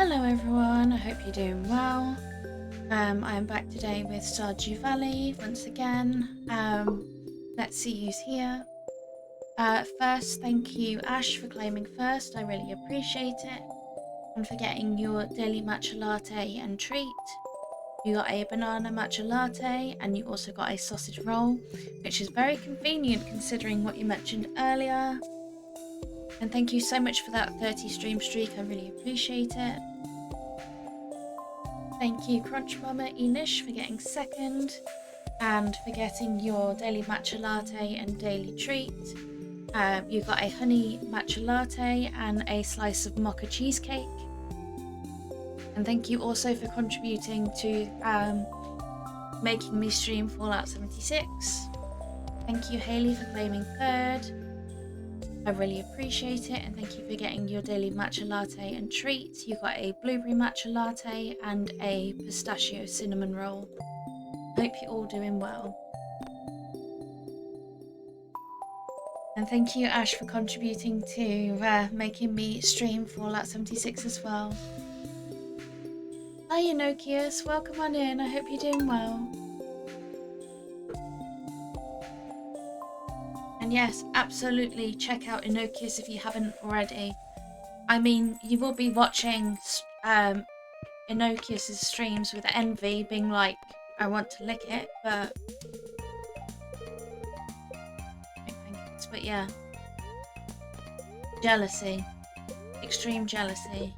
Hello everyone, I hope you're doing well. I am back today with Stardew Valley once again. Let's see who's here. First, thank you Ash for claiming first, I really appreciate it. And for getting your daily matcha latte and treat. You got a banana matcha latte and you also got a sausage roll, which is very convenient considering what you mentioned earlier. And thank you so much for that 30 stream streak, I really appreciate it. Thank you Crunch Mama Enish for getting second and for getting your daily matcha latte and daily treat. You got a honey matcha latte and a slice of mocha cheesecake. And thank you also for contributing to making me stream Fallout 76. Thank you Hayley for claiming third. I really appreciate it, and thank you for getting your daily matcha latte and treat. You got a blueberry matcha latte and a pistachio cinnamon roll. Hope you're all doing well. And thank you Ash for contributing to making me stream Fallout 76 as well. Hi Enochius, welcome on in, I hope you're doing well. And yes, absolutely check out Enochius if you haven't already. I mean, you will be watching Enochius's streams with envy, being like, I want to lick it, but yeah, jealousy, extreme jealousy.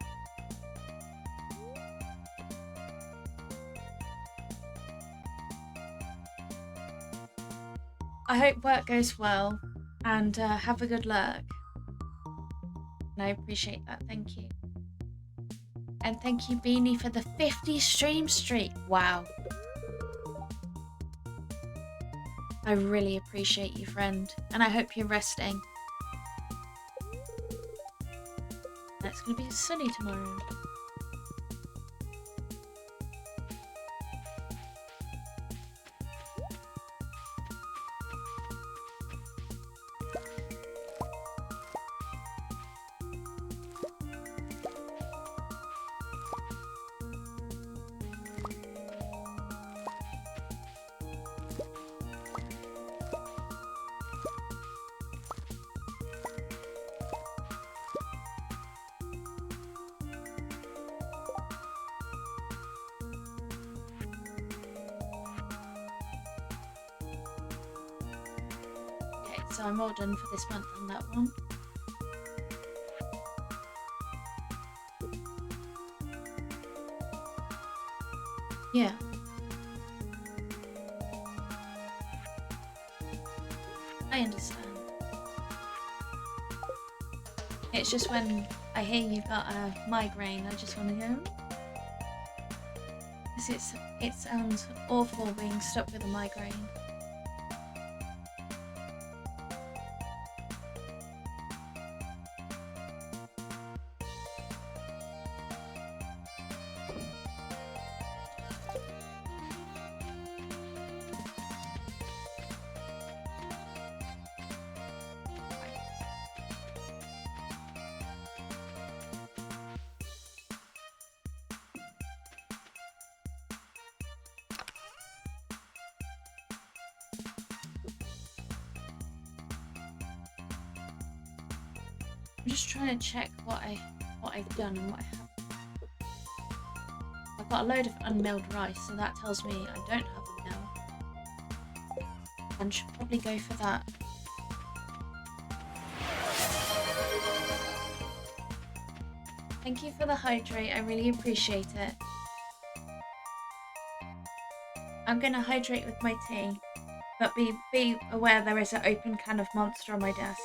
I hope work goes well and have a good lurk. And I appreciate that, thank you. And thank you Beanie for the 50 stream streak. Wow. I really appreciate you, friend, and I hope you're resting. And it's going to be sunny tomorrow. So I'm all done for this month on that one. Yeah. I understand. It's just when I hear you've got a migraine, I just want to go. Because it sounds awful being stuck with a migraine. I'm just trying to check what I've done and what I haven't. I've got a load of unmilled rice, so that tells me I don't have a mill. And should probably go for that. Thank you for the hydrate, I really appreciate it. I'm gonna hydrate with my tea, but be aware there is an open can of Monster on my desk.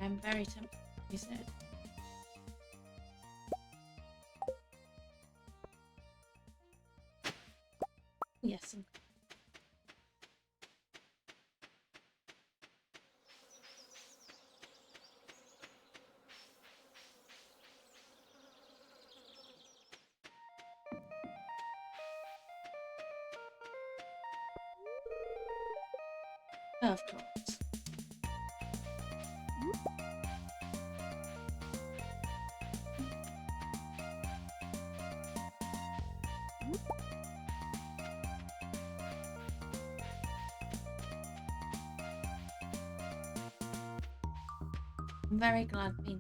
I'm very tempted to use it. Yes. Of course. I'm very glad we.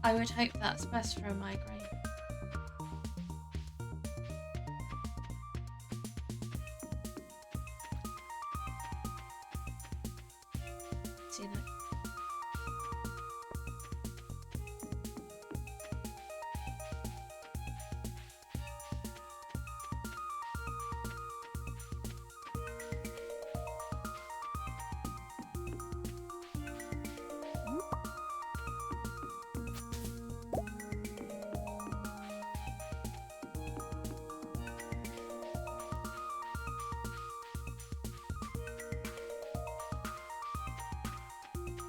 I would hope that's best for a migraine. See that?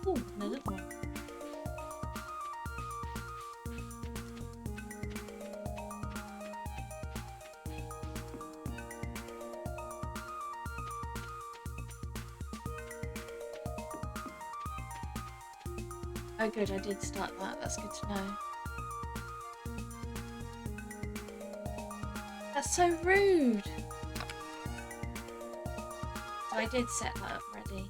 Ooh, another one. Oh good, I did start that. That's good to know. That's so rude! So I did set that up ready.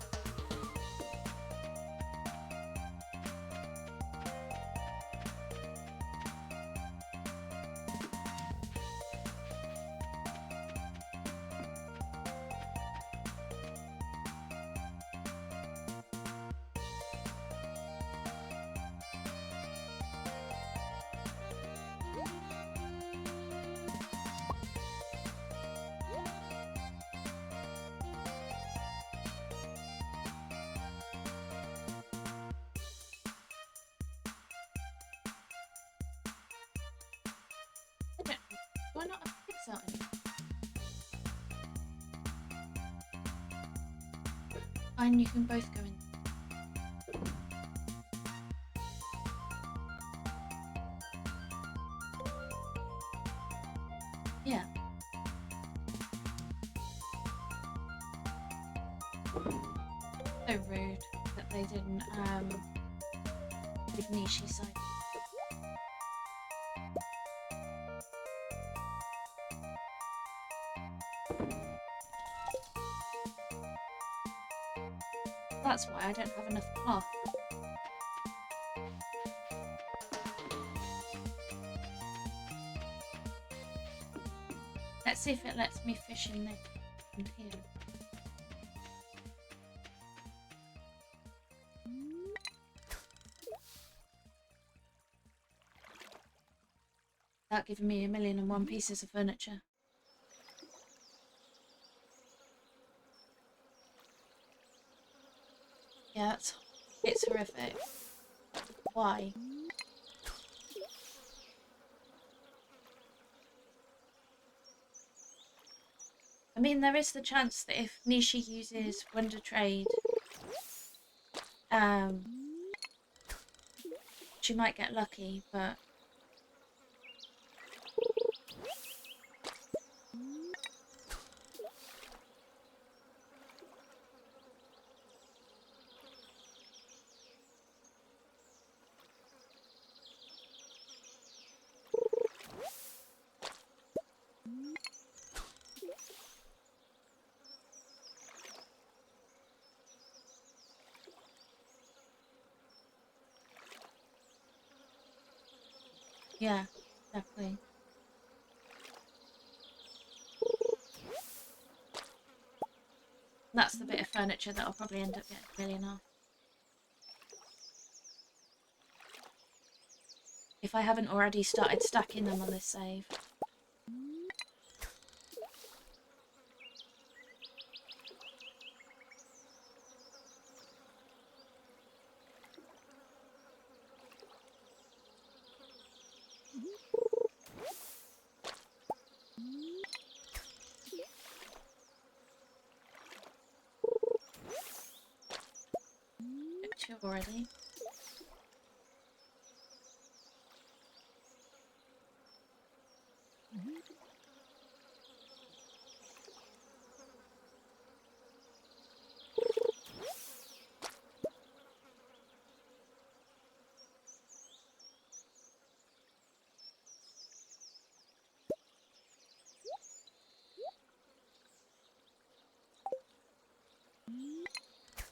Why not a pixel in it? Fine, you can both go in. Yeah. So rude that they didn't give Nishi side. That's why I don't have enough cloth. Let's see if it lets me fish in here. Without giving me 1,000,001 pieces of furniture. Yeah, it's horrific. Why? I mean, there is the chance that if Nishi uses Wonder Trade, she might get lucky, but yeah, definitely. That's the bit of furniture that I'll probably end up getting a million off. If I haven't already started stacking them on this save. Two already.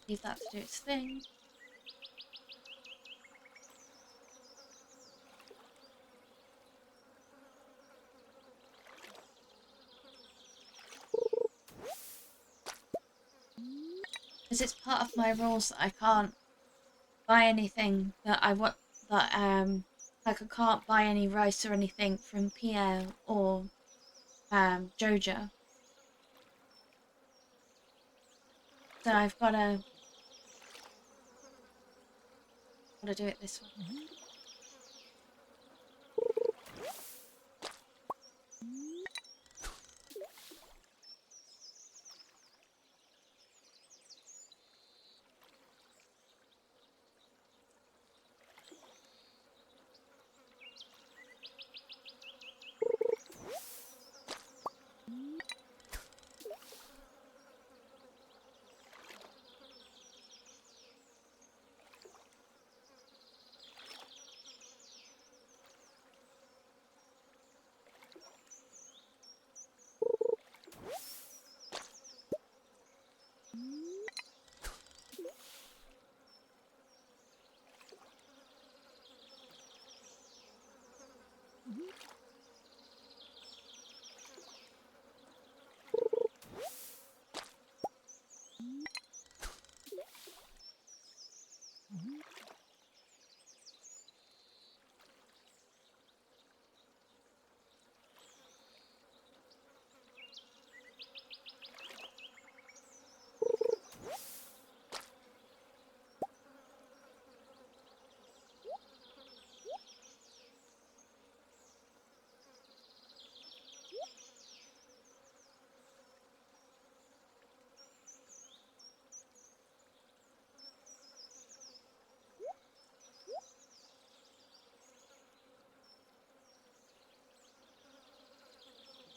Leave that to do its thing. Because it's part of my rules that I can't buy anything that I want, that like I can't buy any rice or anything from Pierre or Joja. So I've gotta do it this way.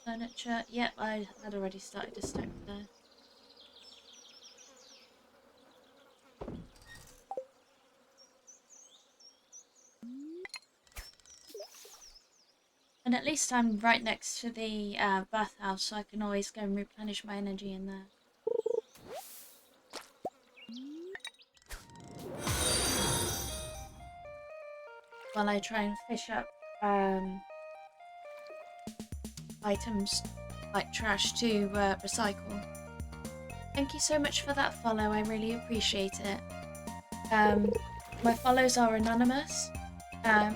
Furniture. Yep, I had already started to stack there. And at least I'm right next to the bathhouse, so I can always go and replenish my energy in there. While I try and fish up items like trash to recycle. Thank you so much for that follow, I really appreciate it. My follows are anonymous.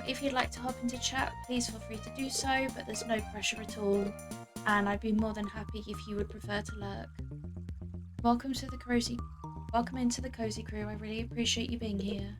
If you'd like to hop into chat, please feel free to do so, but there's no pressure at all, and I'd be more than happy if you would prefer to lurk. Welcome into the cozy crew. I really appreciate you being here.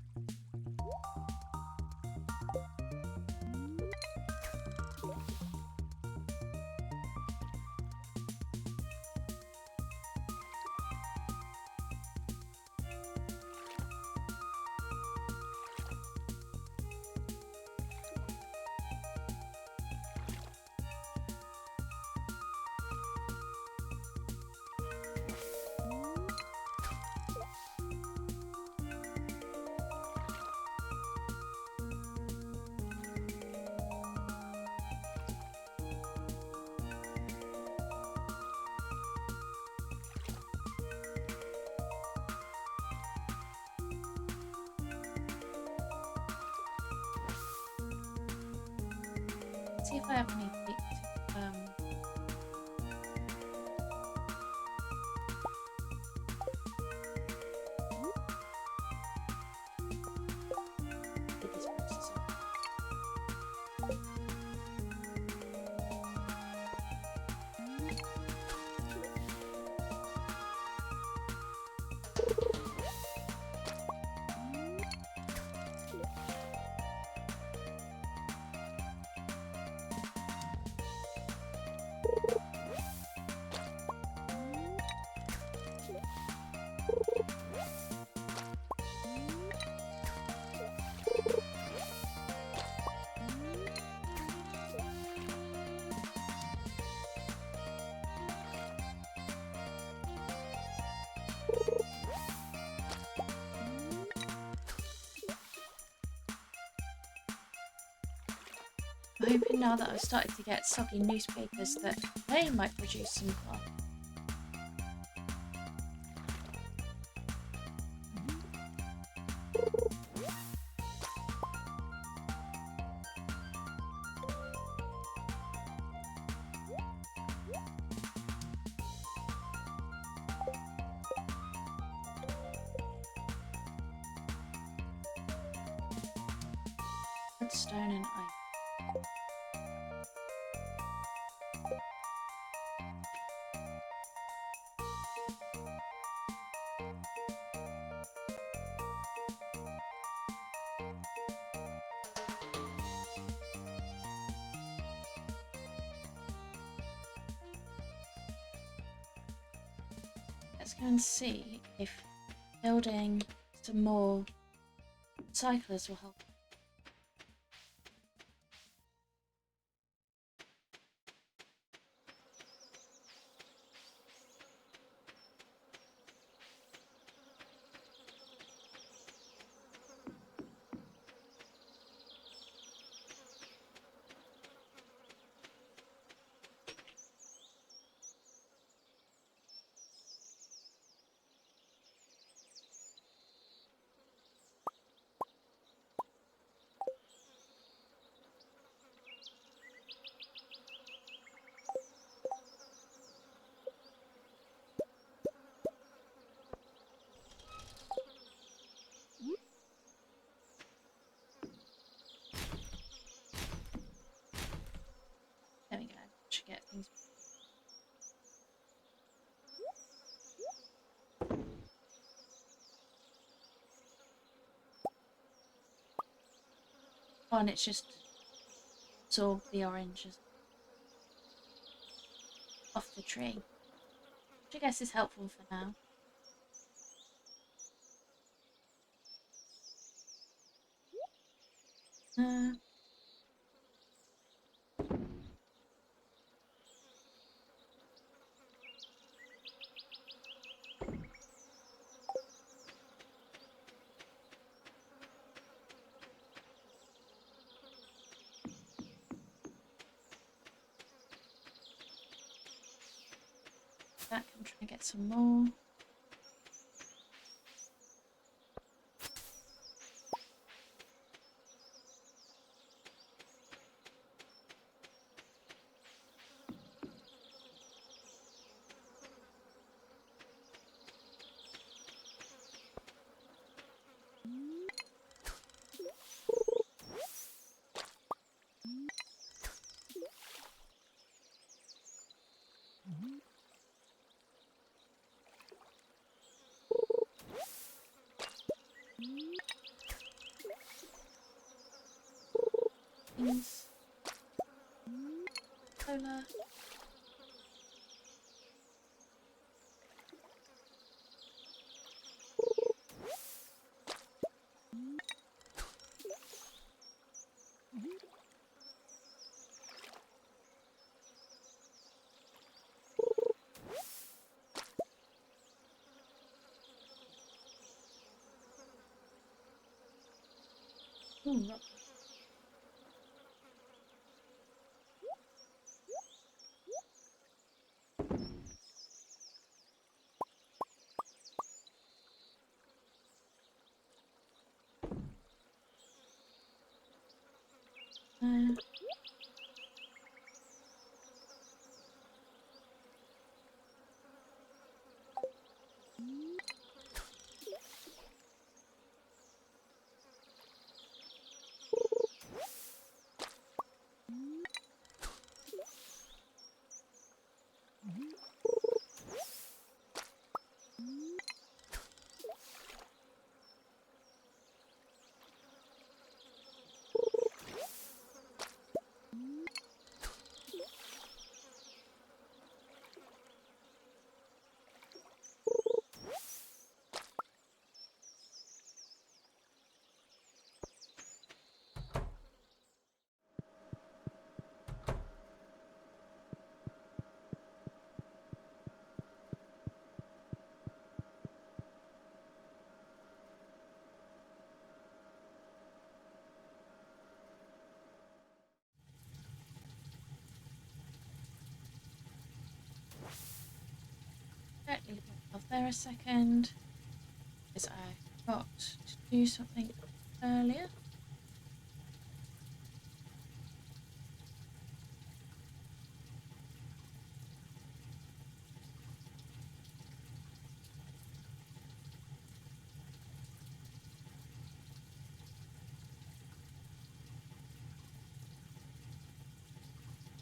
See if I have any picked. I'm hoping now that I've started to get soggy newspapers that they might produce some cloth. wood, stone, and iron. Let's go and see if building some more cyclers will help. There we go. Should get things. Oh, and it's just absorb the oranges off the tree, which I guess is helpful for now. Back and try and get some more. Things. Cola. Ooh, rock. Leave myself there a second, because I forgot to do something earlier.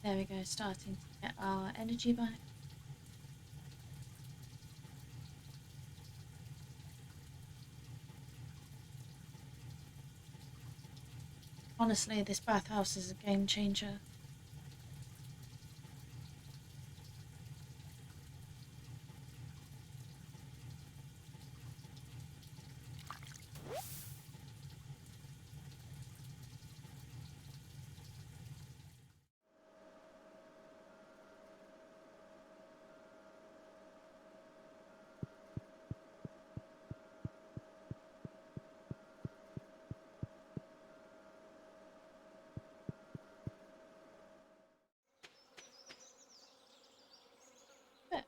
There we go, starting to get our energy back. Honestly, this bathhouse is a game changer. But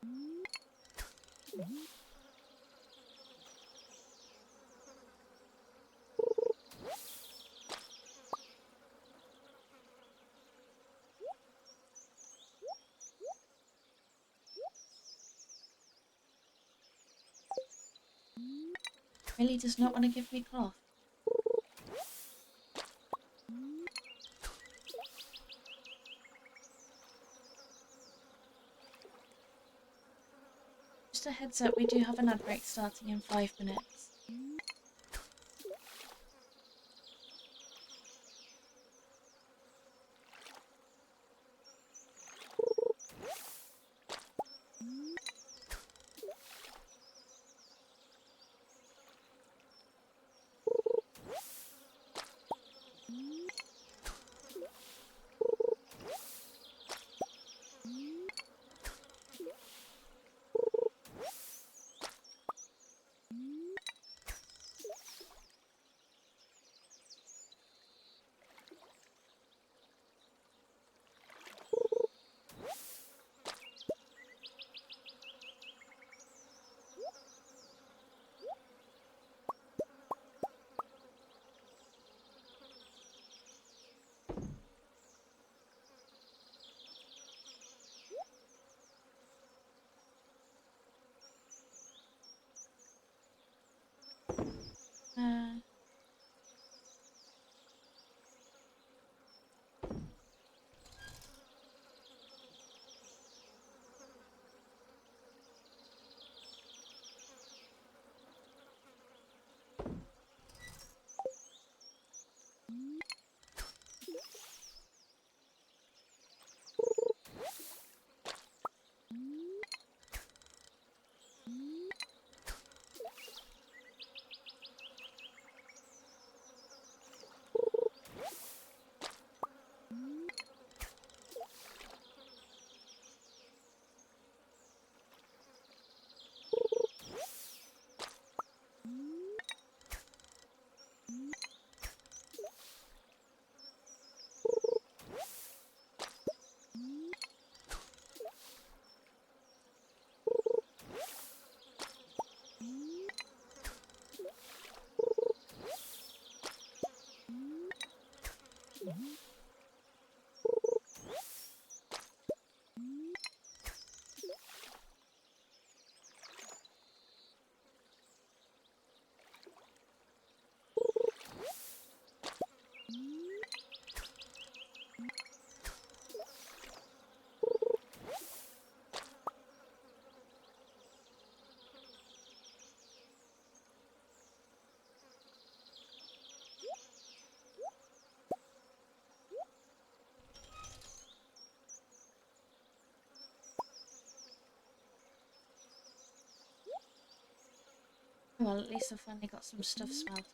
really does not want to give me cloth. Just a heads up, we do have an ad break starting in 5 minutes. Uh, well, at least I've finally got some stuff smelted.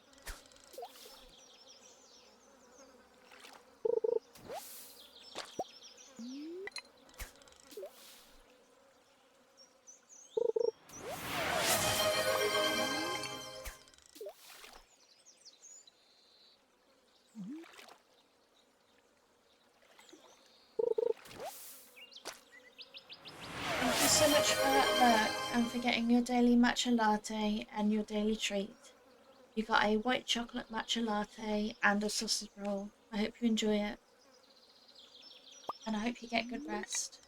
Thank you so much for that work and for getting your daily matcha latte and your daily treat. You got a white chocolate matcha latte and a sausage roll. I hope you enjoy it. And I hope you get good rest.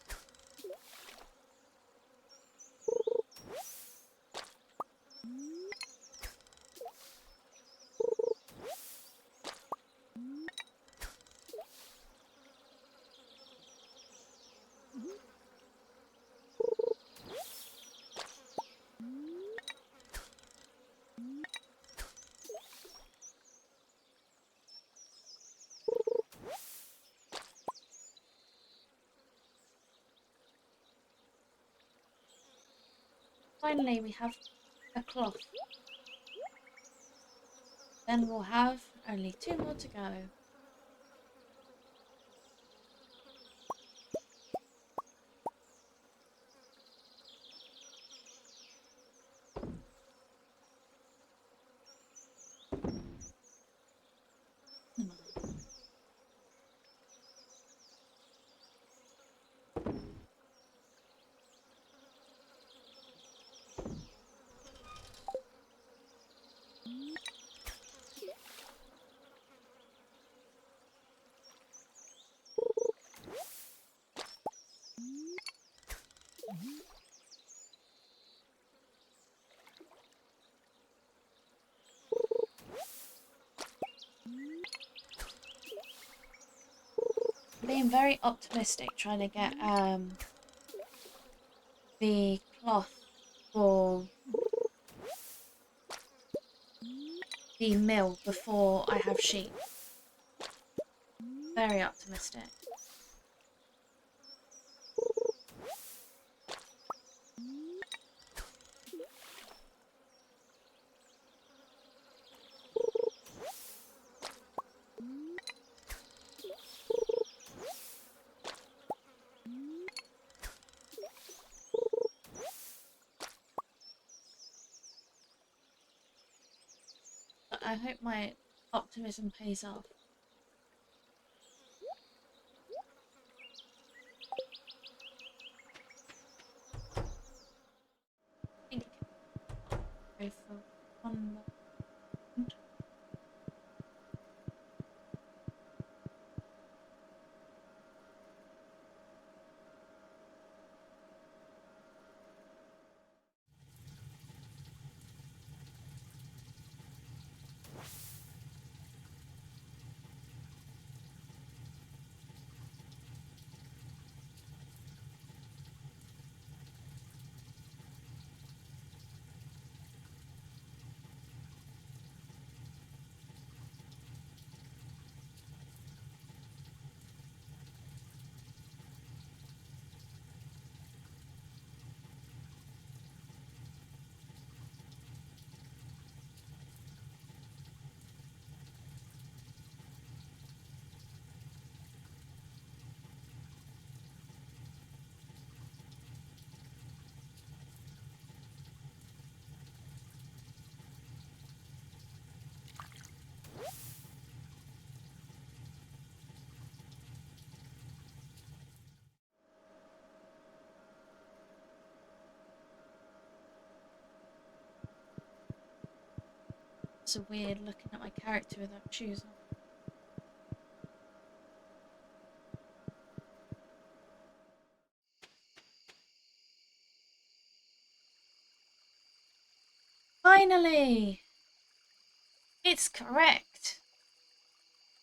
finally we have a cloth. Then we'll have only 2 more to go. Being very optimistic, trying to get the cloth for the mill before I have sheep. Very optimistic. But I hope my optimism pays off. I think go for one more. It's so weird looking at my character without shoes on. Finally! It's correct!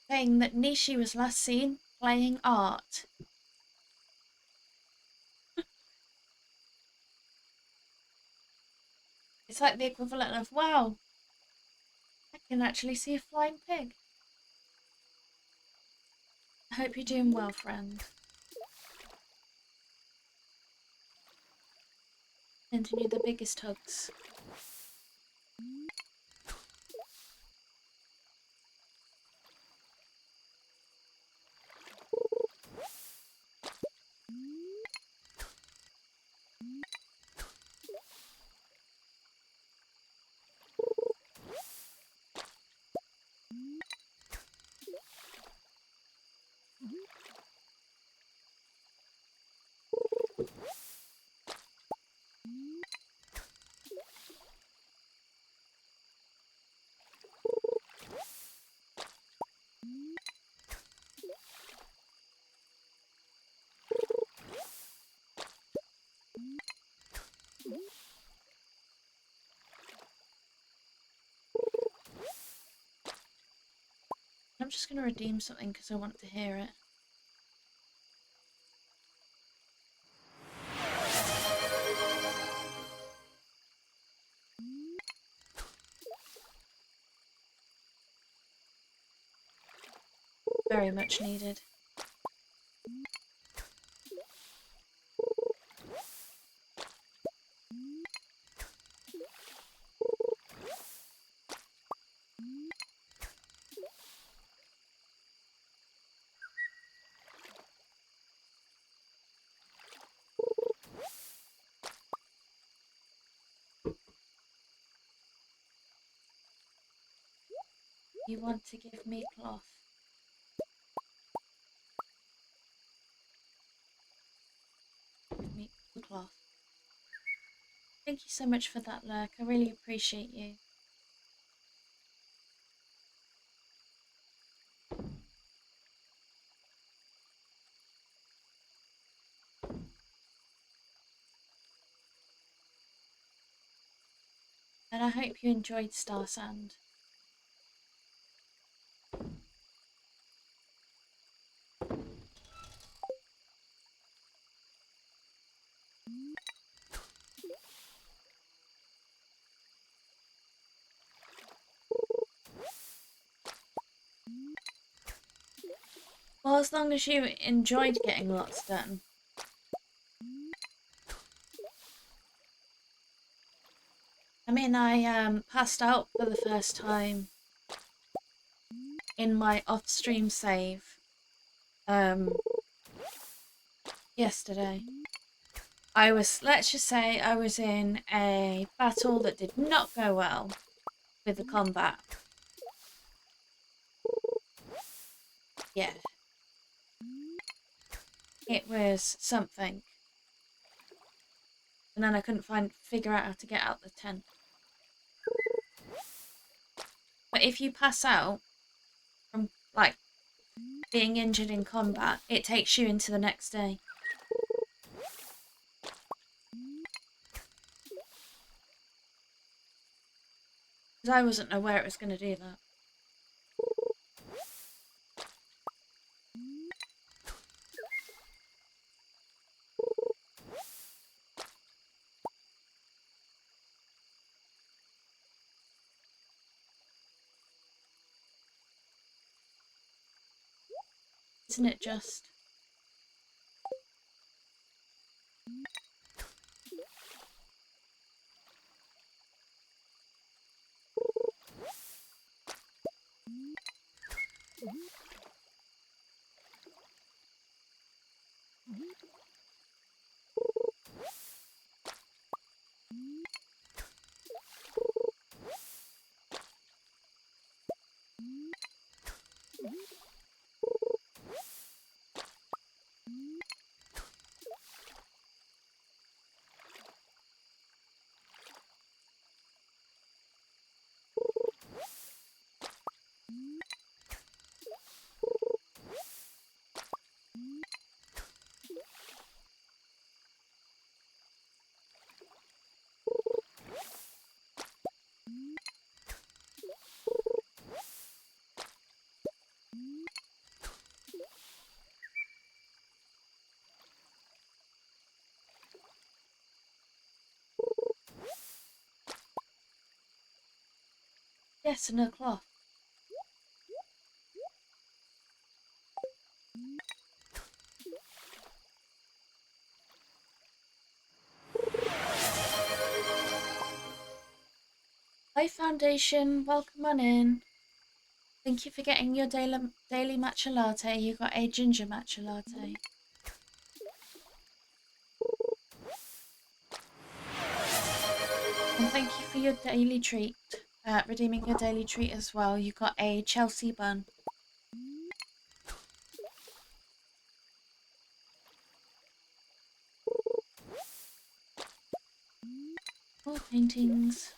Saying that Nishi was last seen playing art. It's like the equivalent of, wow, I can actually see a flying pig. I hope you're doing well, friend. Sending you the biggest hugs. I'm just going to redeem something because I want to hear it. Very much needed. You want to give me cloth. Give me cloth. Thank you so much for that, Lurk. I really appreciate you. And I hope you enjoyed Star Sand. Well, as long as you enjoyed getting lots done. I mean, I passed out for the first time in my off-stream save yesterday. Let's just say I was in a battle that did not go well with the combat. Yeah. It was something. And then I couldn't figure out how to get out the tent. But if you pass out from, like, being injured in combat, it takes you into the next day. Because I wasn't aware it was going to do that. Isn't it just? Yes, and a cloth. Hi Foundation, welcome on in. Thank you for getting your daily matcha latte. You got a ginger matcha latte. And thank you for your daily treat. Redeeming your daily treat as well. You got a Chelsea bun. More paintings.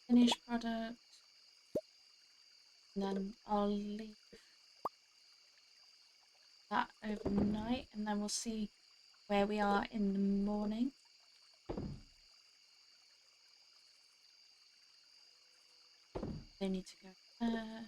Finished product. And then I'll leave that overnight and then we'll see where we are in the morning. They need to go there.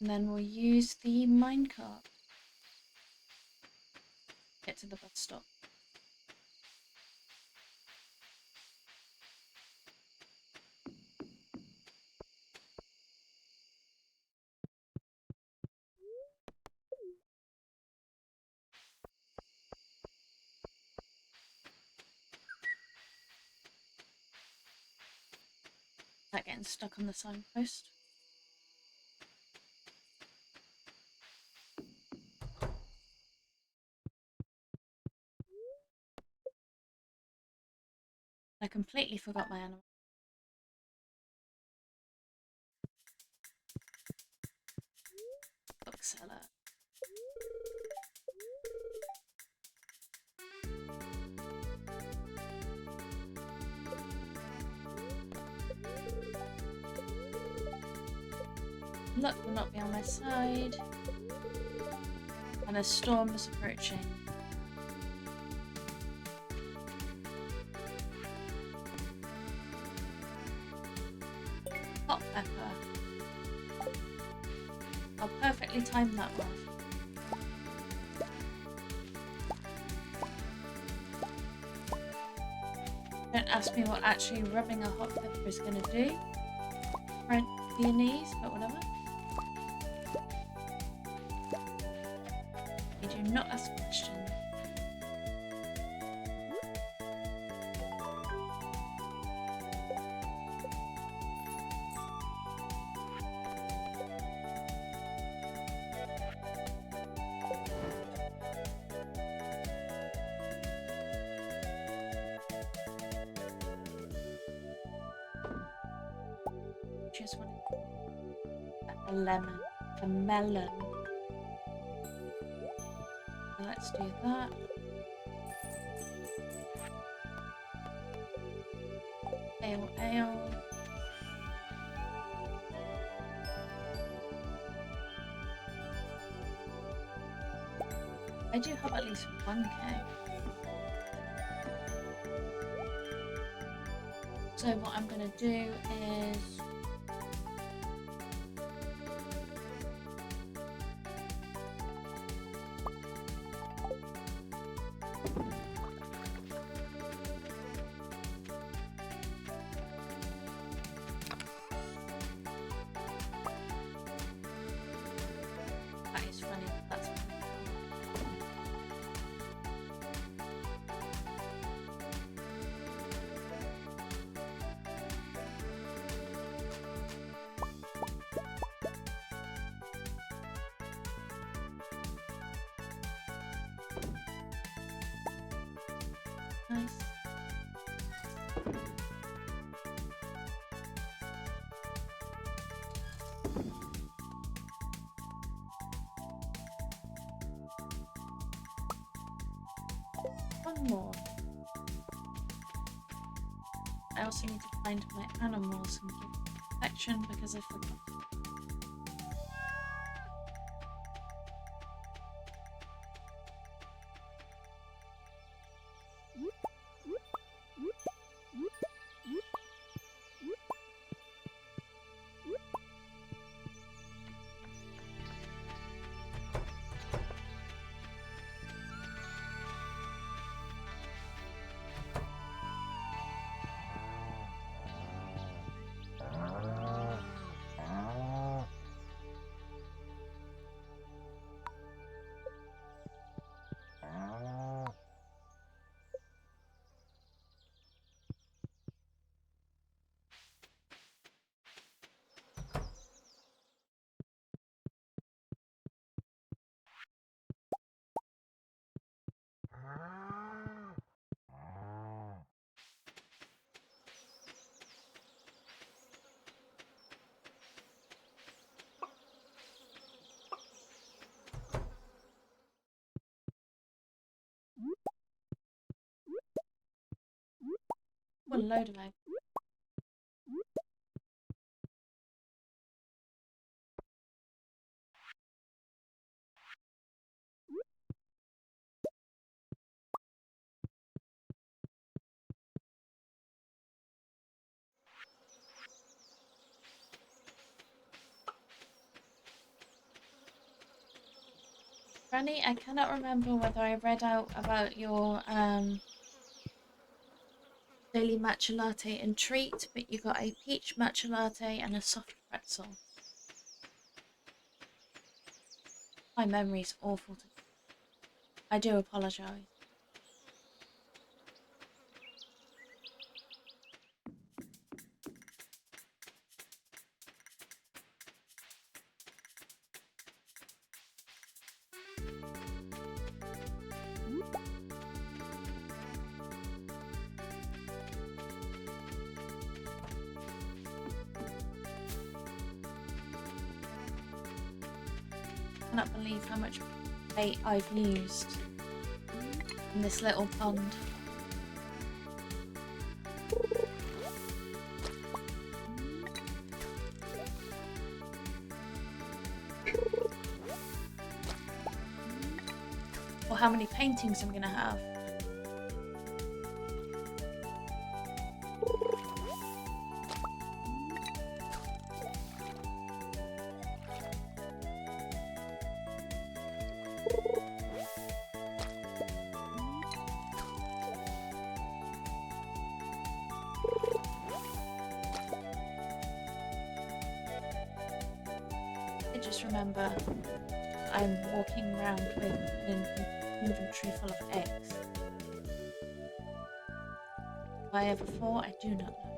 And then we'll use the minecart. Get to the bus stop. getting stuck on the signpost. I completely forgot my animal. Bookseller. Luck will not be on my side. And a storm is approaching. Hot pepper. I'll perfectly time that one. Don't ask me what actually rubbing a hot pepper is going to do for your knees, but whatever. You do not ask questions. Just want a lemon, a melon. So let's do that. Ale. I do have at least 1k. So what I'm going to do is that is funny. That's funny. Nice. One more. I also need to find my animals and give them protection because I forgot. What a load of eggs. Granny, I cannot remember whether I read out about your daily matcha latte and treat, but you got a peach matcha latte and a soft pretzel. My memory's awful. I do apologise. cannot believe how much bait I've used in this little pond. Or how many paintings I'm gonna have. Just remember, I'm walking around with an inventory full of eggs. Have I ever thought? I do not know.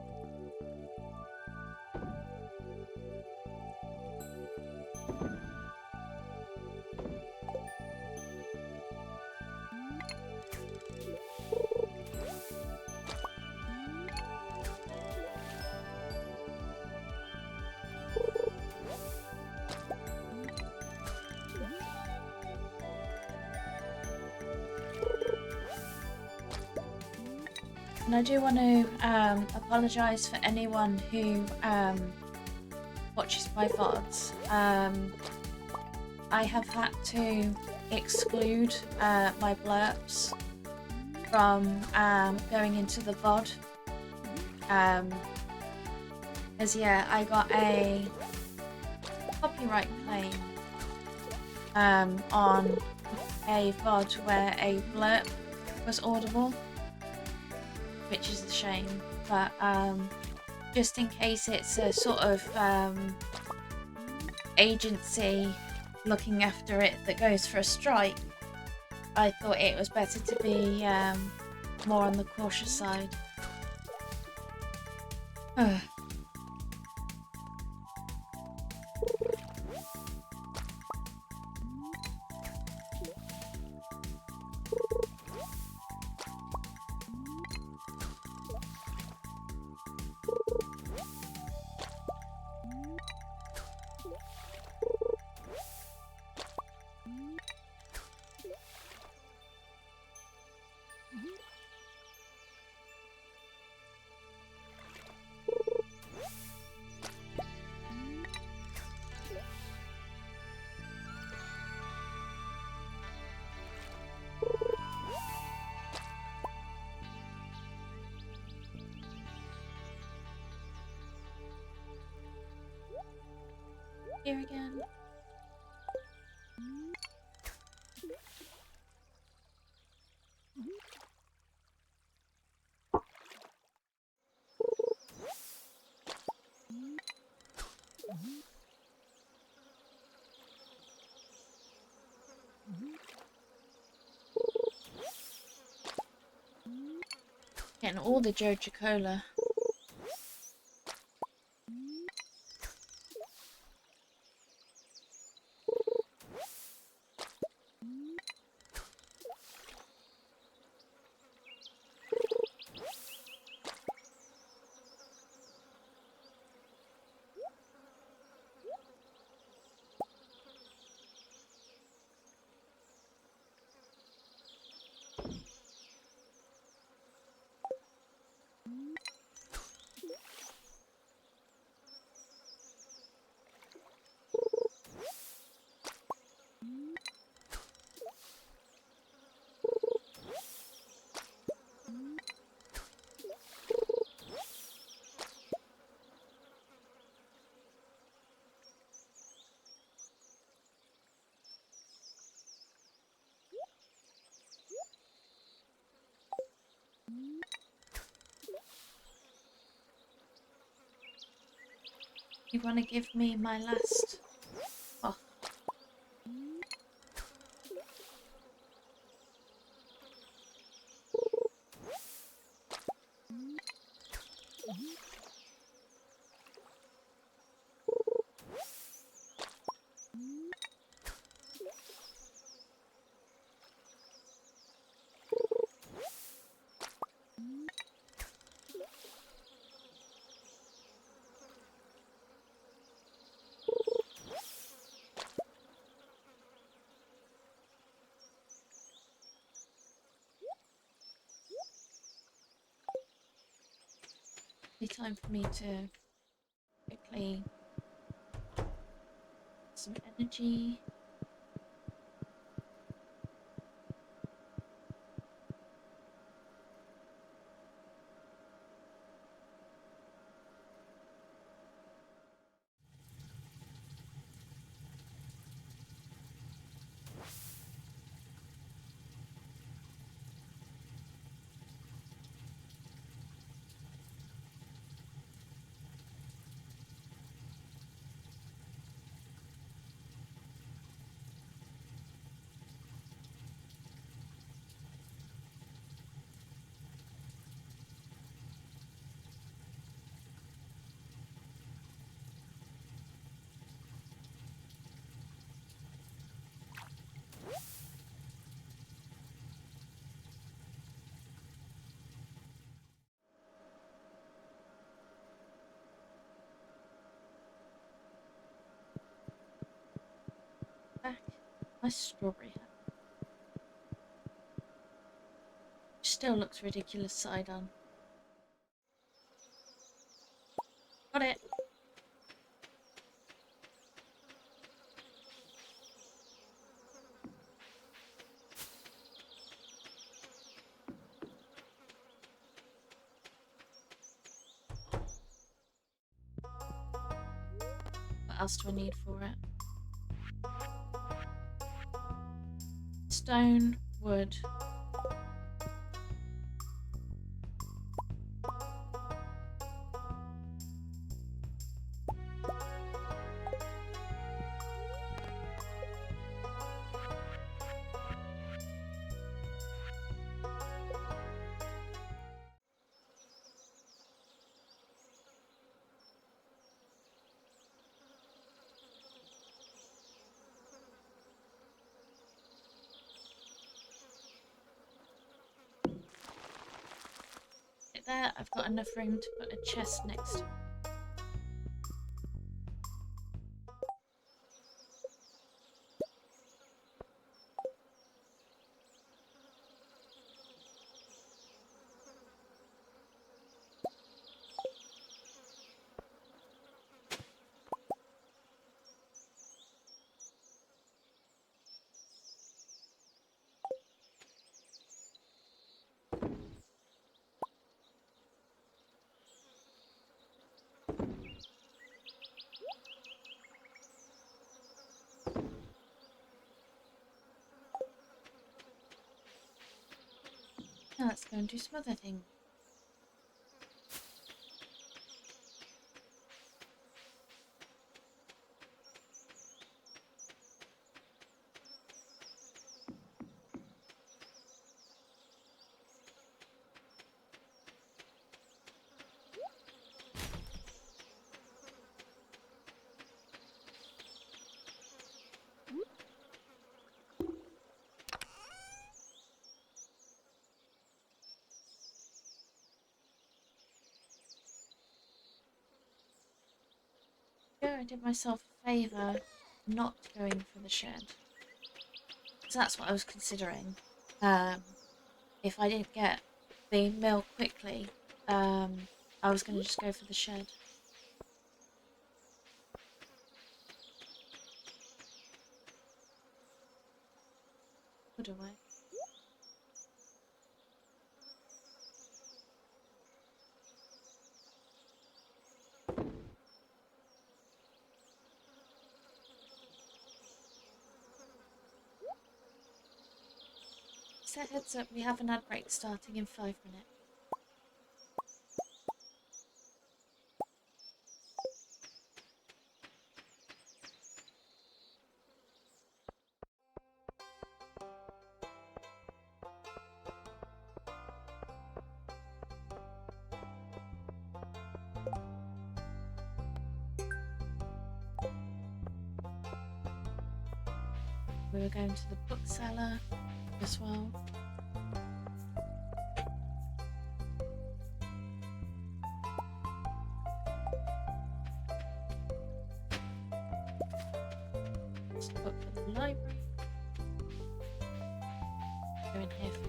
And I do want to apologise for anyone who watches my VODs. I have had to exclude my blurbs from going into the VOD. As yeah, I got a copyright claim on a VOD where a blurb was audible, which is a shame, but just in case it's a sort of agency looking after it that goes for a strike, I thought it was better to be more on the cautious side. Here again. Getting all the Joja Cola. You want to give me my last? Oh. Probably time for me to quickly some energy. Back my strawberry hat. Still looks ridiculous side on. Got it. What else do I need for it? Stone, wood. There, I've got enough room to put a chest next to it. Now let's go and do some other things. I did myself a favour not going for the shed. Because that's what I was considering. If I didn't get the mill quickly, I was going to just go for the shed. What do I? So heads up, we have an ad break starting in 5 minutes. We were going to the bookseller as well. Just a book for the library. Go in here for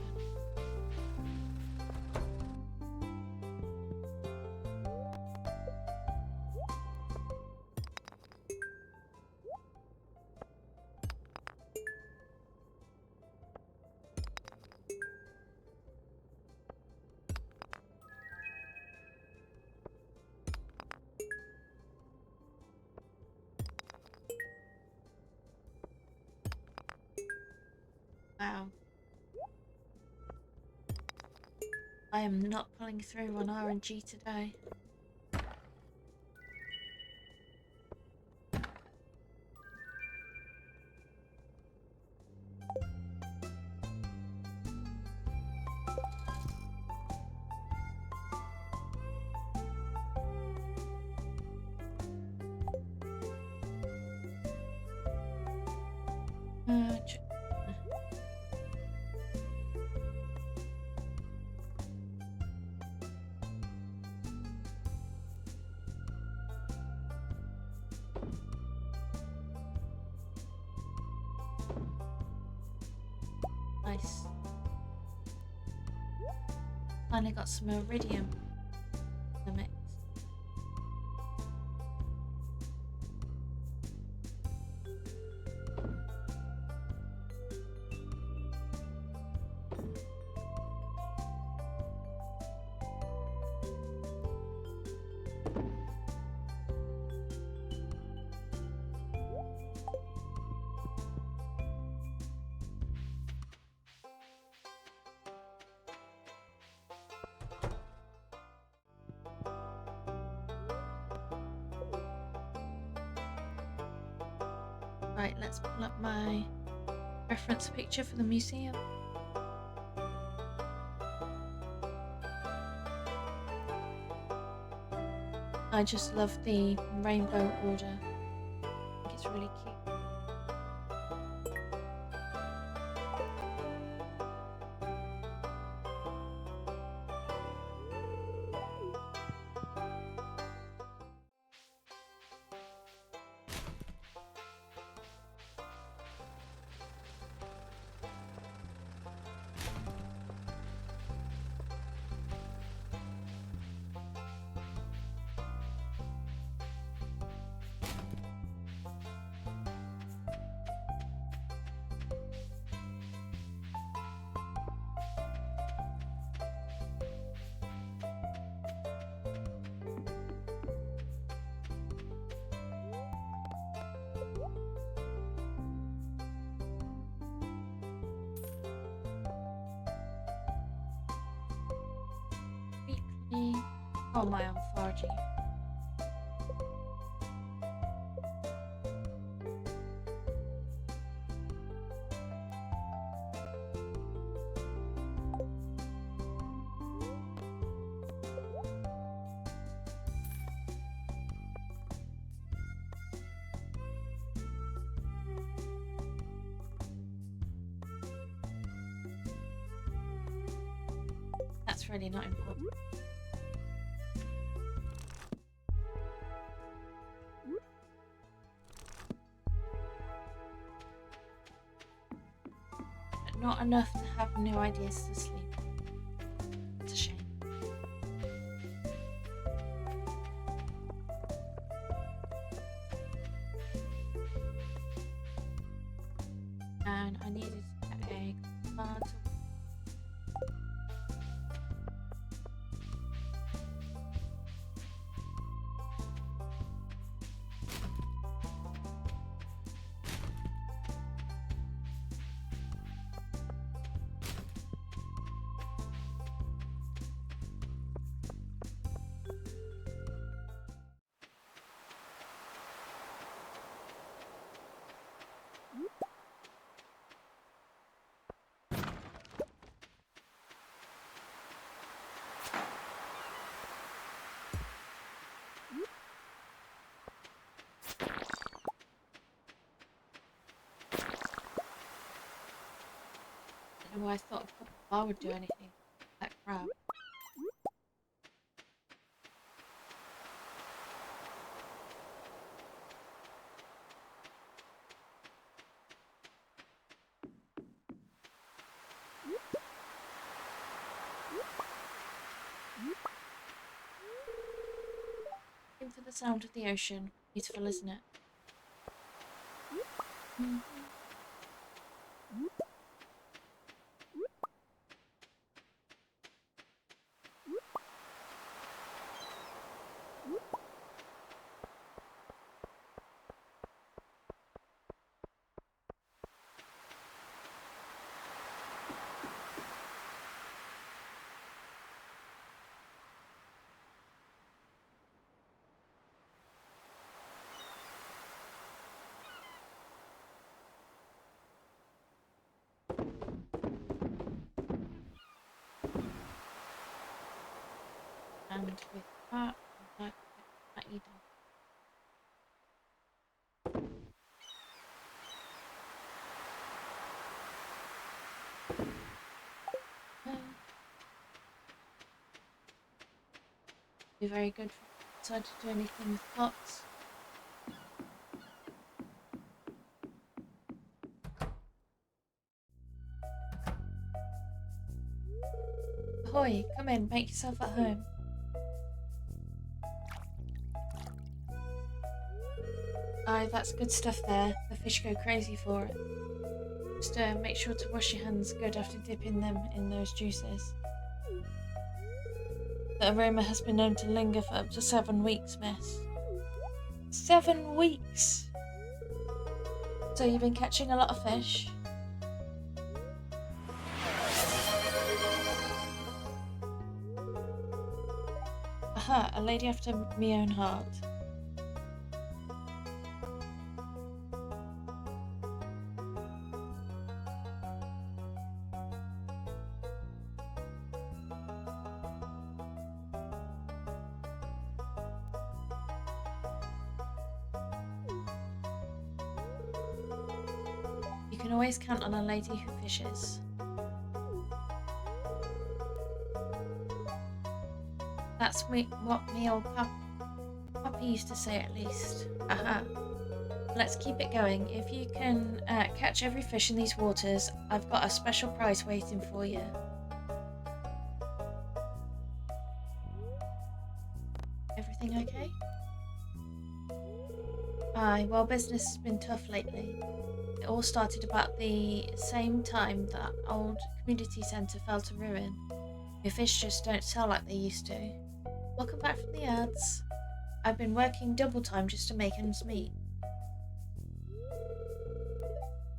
Wow. I am not pulling through on RNG today. Nice. Finally got some iridium in the mix. Right, let's pull up my reference picture for the museum. I just love the rainbow order. I think it's really cute. Weekly. Oh my, I'm fargy. That's really not important. But not enough to have new ideas to sleep. It's a shame. And I needed a bar to I don't know why I thought a copper bar would do anything. That crap. In for the sound of the ocean. Beautiful, isn't it? Mm. and with that, that you done. Be very good for decide to do anything with pots. Ahoy, come in, make yourself at home. Aye, that's good stuff there. The fish go crazy for it. Just make sure to wash your hands good after dipping them in those juices. The aroma has been known to linger for up to 7 weeks, miss. 7 weeks? So you've been catching a lot of fish? Aha, a lady after me own heart. You can always count on a lady who fishes. That's what me old Puppy used to say, at least. Aha. Let's keep it going. If you can catch every fish in these waters, I've got a special prize waiting for you. Everything okay? Aye, well, business has been tough lately. It all started about the same time that old community centre fell to ruin. Your fish just don't sell like they used to. Welcome back from the ads. I've been working double time just to make ends meet.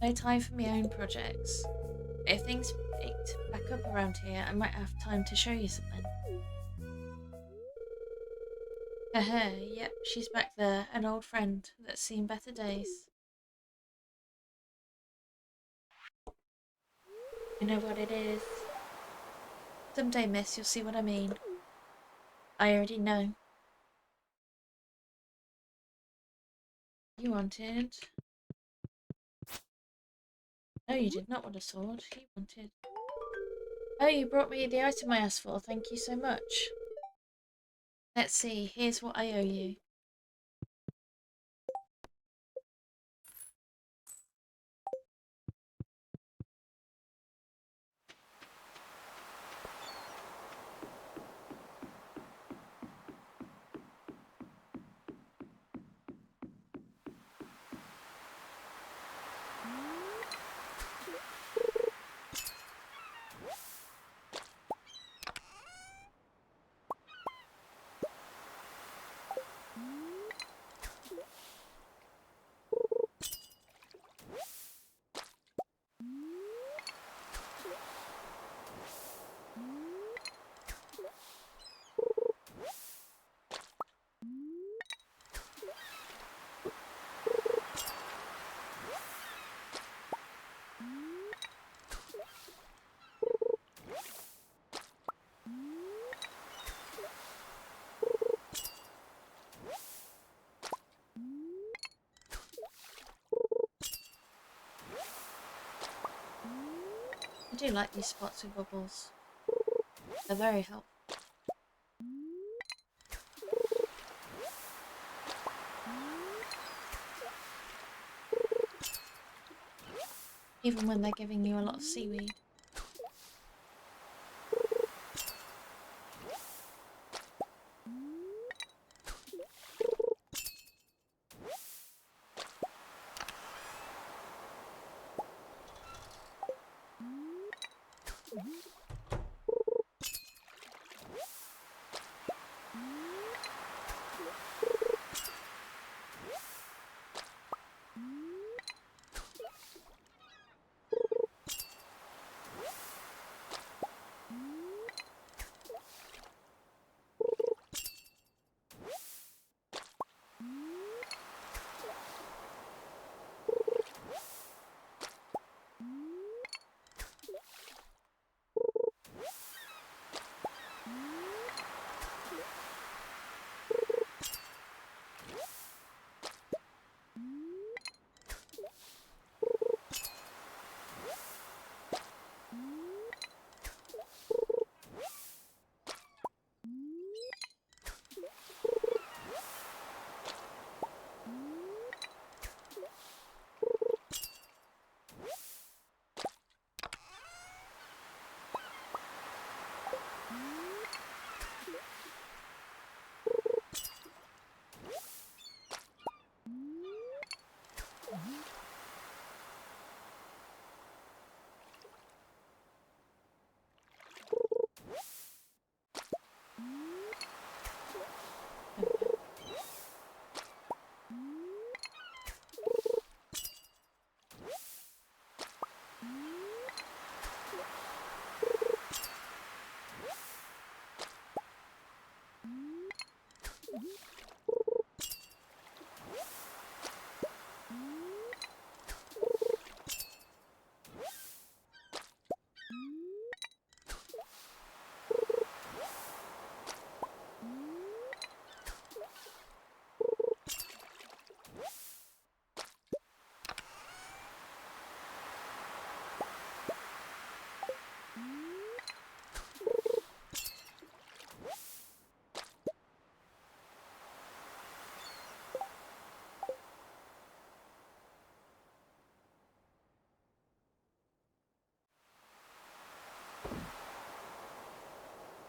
No time for my own projects. If things picked back up around here, I might have time to show you something. Yep, she's back there, an old friend that's seen better days. You know what it is. Someday, miss, you'll see what I mean. I already know. You wanted... No, you did not want a sword. You wanted... Oh, you brought me the item I asked for. Thank you so much. Let's see. Here's what I owe you. I do like these spots with bubbles. They're very helpful. Even when they're giving you a lot of seaweed.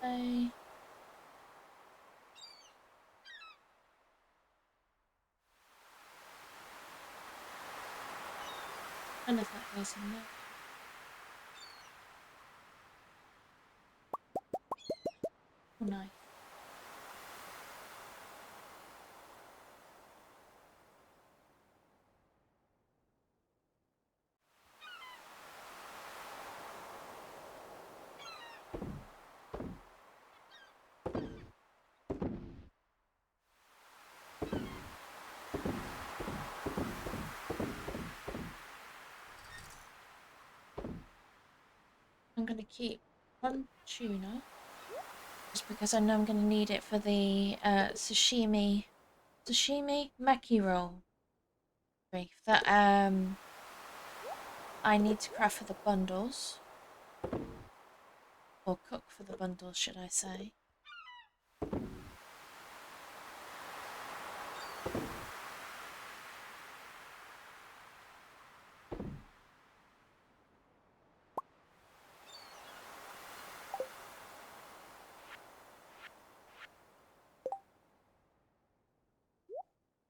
I don't know if that goes in there. Oh, nice. I'm going to keep one tuna just because I know I'm going to need it for the sashimi maki roll brief that I need to craft for the bundles, or cook for the bundles, should I say.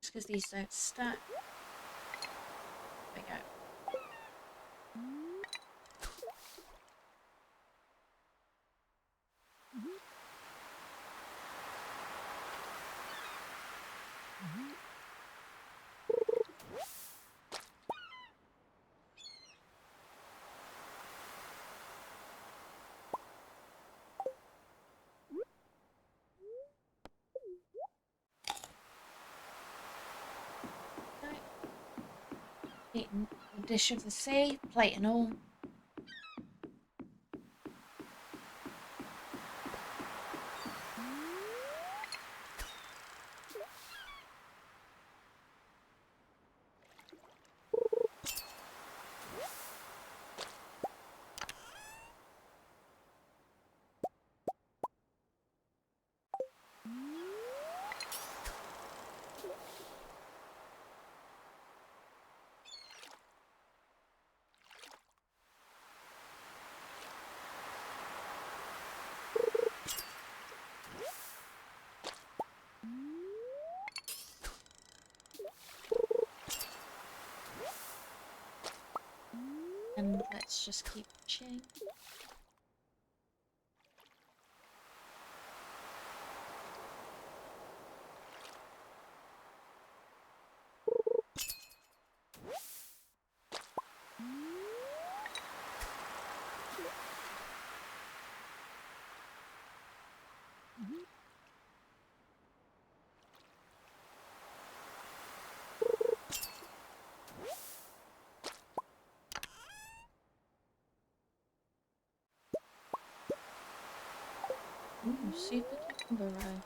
Just because these don't stack. There we go. Eating a dish of the sea, plate and all. And let's just keep fishing. Ooh, super cucumber roe.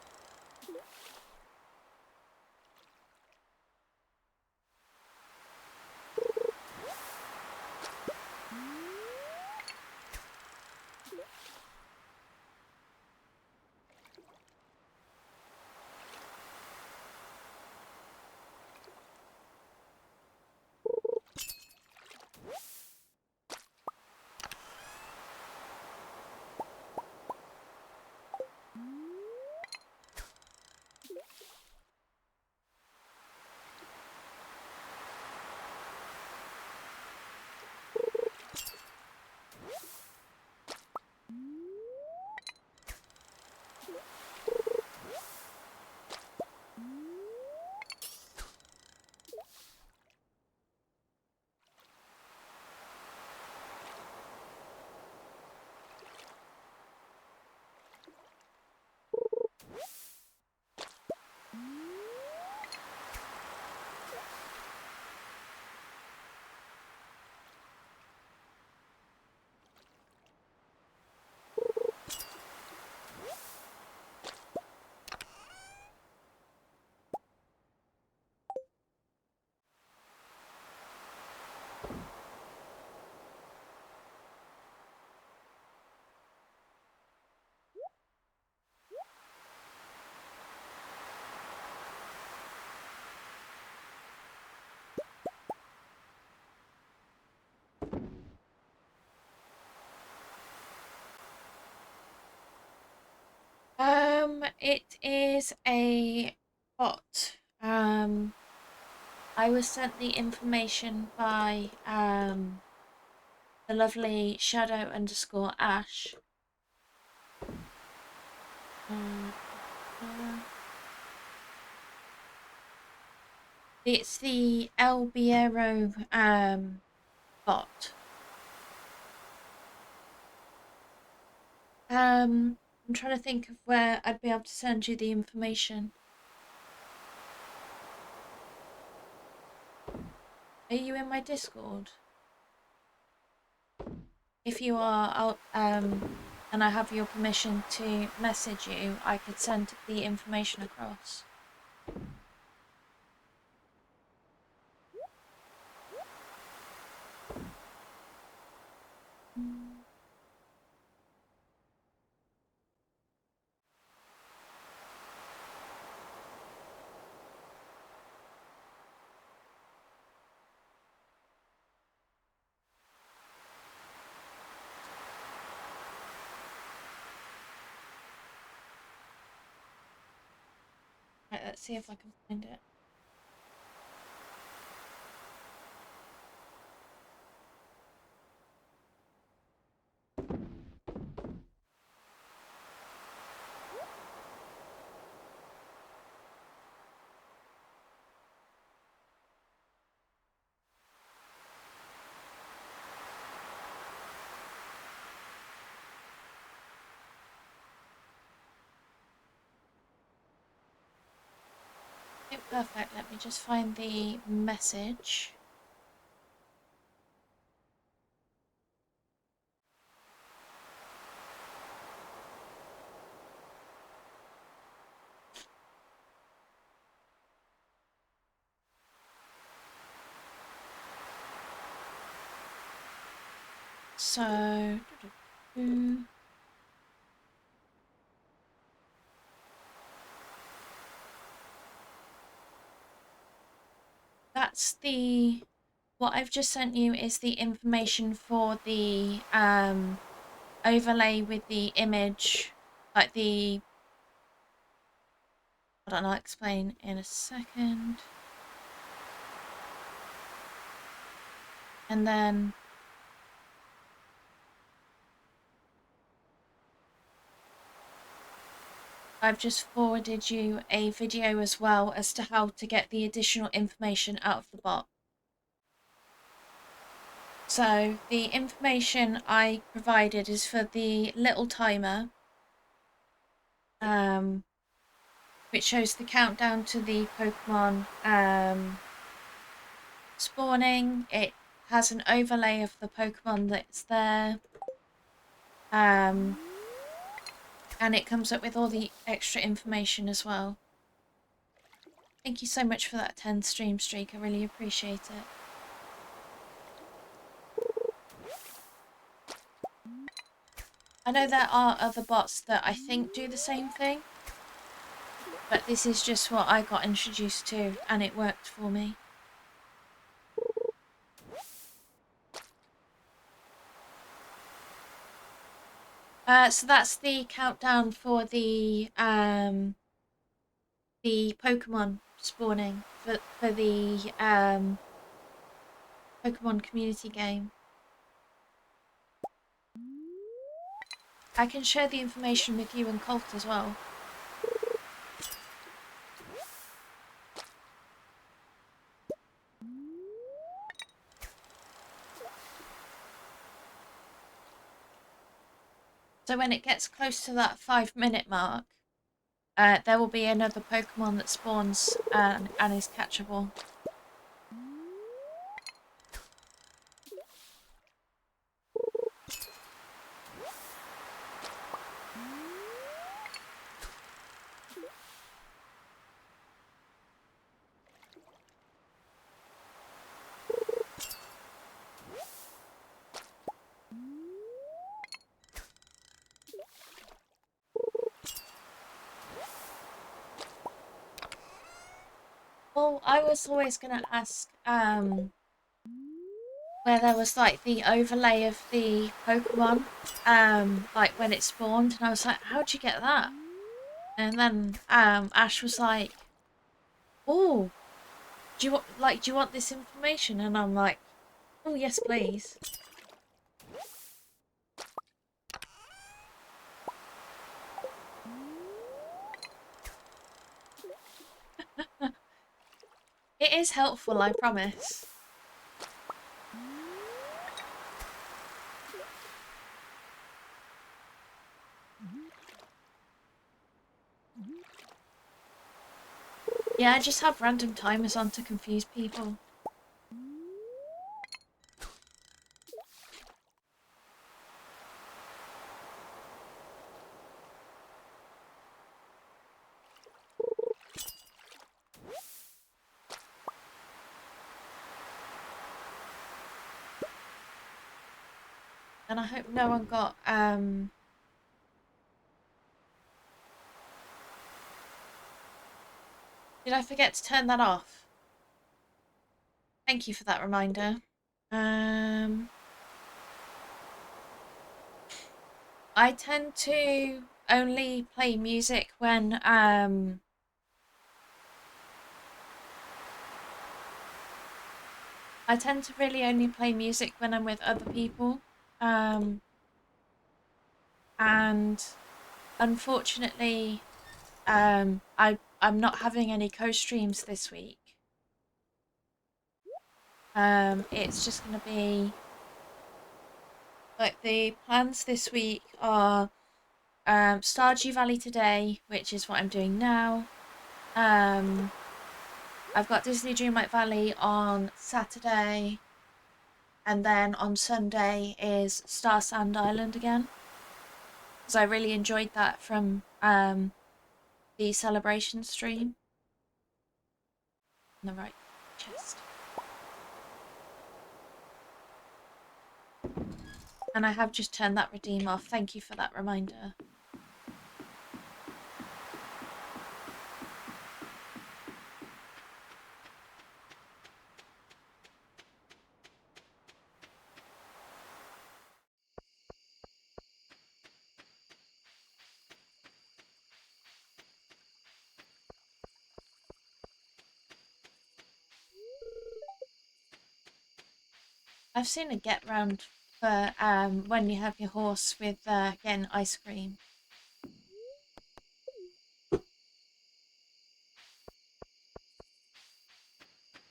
It is a bot. I was sent the information by the lovely shadow_ash. It's the El Biero bot. I'm trying to think of where I'd be able to send you the information. Are you in my Discord? If you are, I'll and I have your permission to message you, I could send the information across. Right, let's see if I can find it. Okay, perfect. Let me just find the message. So, that's what I've just sent you is the information for the overlay with the image, like the, hold on, I'll explain in a second. And then I've just forwarded you a video as well as to how to get the additional information out of the bot. So the information I provided is for the little timer, which shows the countdown to the Pokemon spawning. It has an overlay of the Pokemon that's there, and it comes up with all the extra information as well. Thank you so much for that 10 stream streak, I really appreciate it. I know there are other bots that I think do the same thing, but this is just what I got introduced to and it worked for me. So that's the countdown for the Pokemon spawning for the Pokemon community game. I can share the information with you and Colt as well. So when it gets close to that 5-minute mark, there will be another Pokemon that spawns and is catchable. Well, I was always going to ask where there was like the overlay of the Pokemon like when it spawned, and I was like, how'd you get that? And then Ash was like, "Oh, do you want this information?" And I'm like, "Oh, yes, please." It is helpful, I promise. Yeah, I just have random timers on to confuse people. And I hope no one got did I forget to turn that off? Thank you for that reminder. I tend to only play music when I tend to really only play music when I'm with other people. And unfortunately, I'm not having any co-streams this week. It's just gonna be like the plans this week are Stardew Valley today, which is what I'm doing now. I've got Disney Dreamlight Valley on Saturday, and then on Sunday is Star Sand Island again, because I really enjoyed that from the celebration stream. On the right chest. And I have just turned that redeem off. Thank you for that reminder. I've seen a get round for when you have your horse with getting ice cream.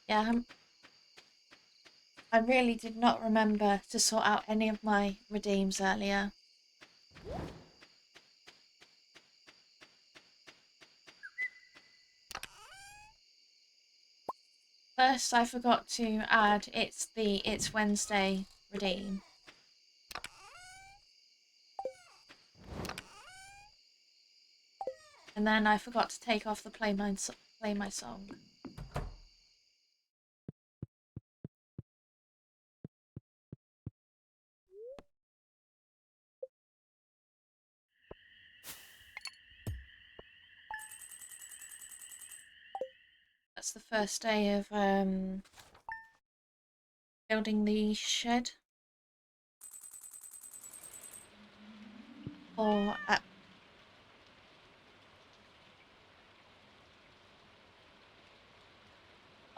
Yeah, I really did not remember to sort out any of my redeems earlier. First, I forgot to add it's Wednesday redeem. And then I forgot to take off the play my song. That's the first day of building the shed. Or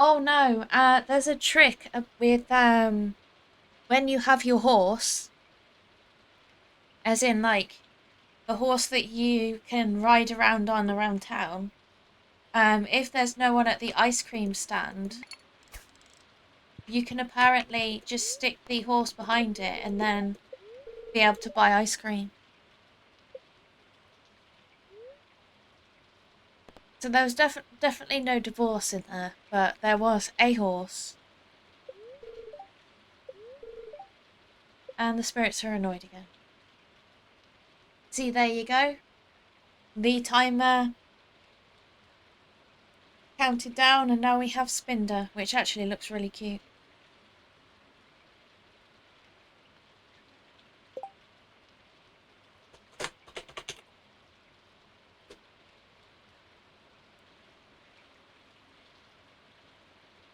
oh no, there's a trick with when you have your horse, as in like the horse that you can ride around on around town. If there's no one at the ice cream stand, you can apparently just stick the horse behind it and then be able to buy ice cream. So there was definitely no divorce in there, but there was a horse. And the spirits are annoyed again. See, there you go. The timer counted down, and now we have Spinder, which actually looks really cute.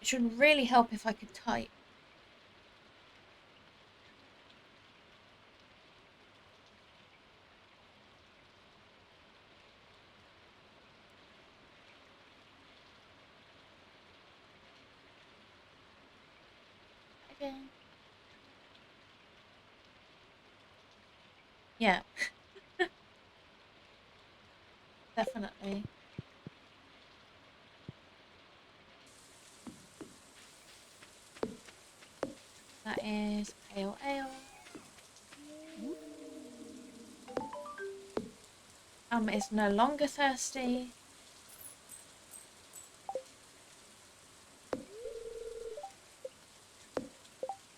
It should really help if I could type. Yeah, definitely. That is pale ale. Is no longer thirsty.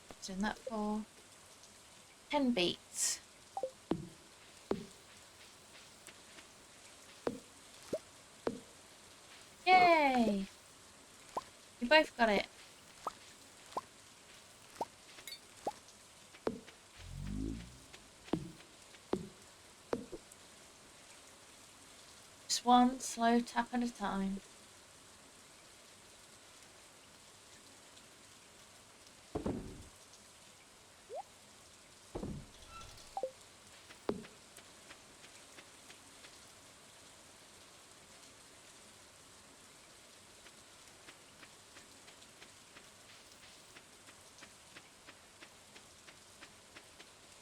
What's in that for? 10 beets. Yay! We both got it. Just one slow tap at a time.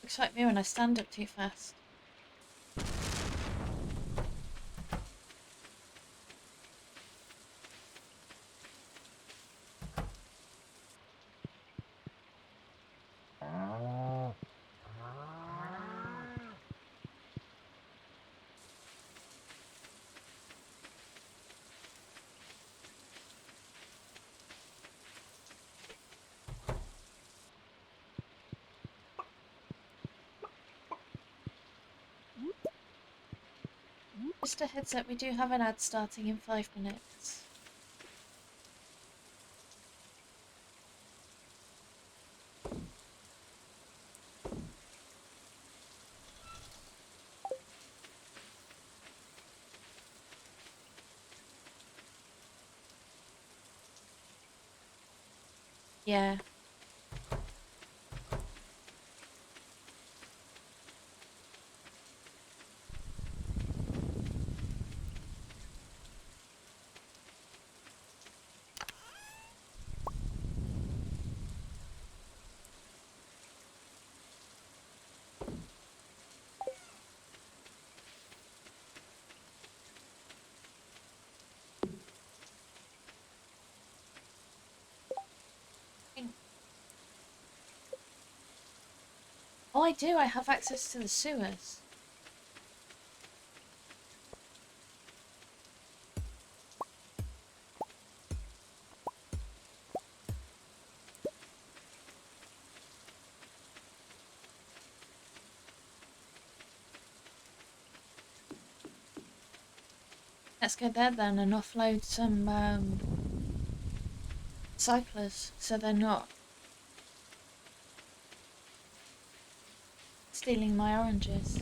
Looks like me when I stand up too fast. Just a heads up, we do have an ad starting in 5 minutes. Yeah. Oh, I do. I have access to the sewers. Let's go there then and offload some cyclers so they're not stealing my oranges.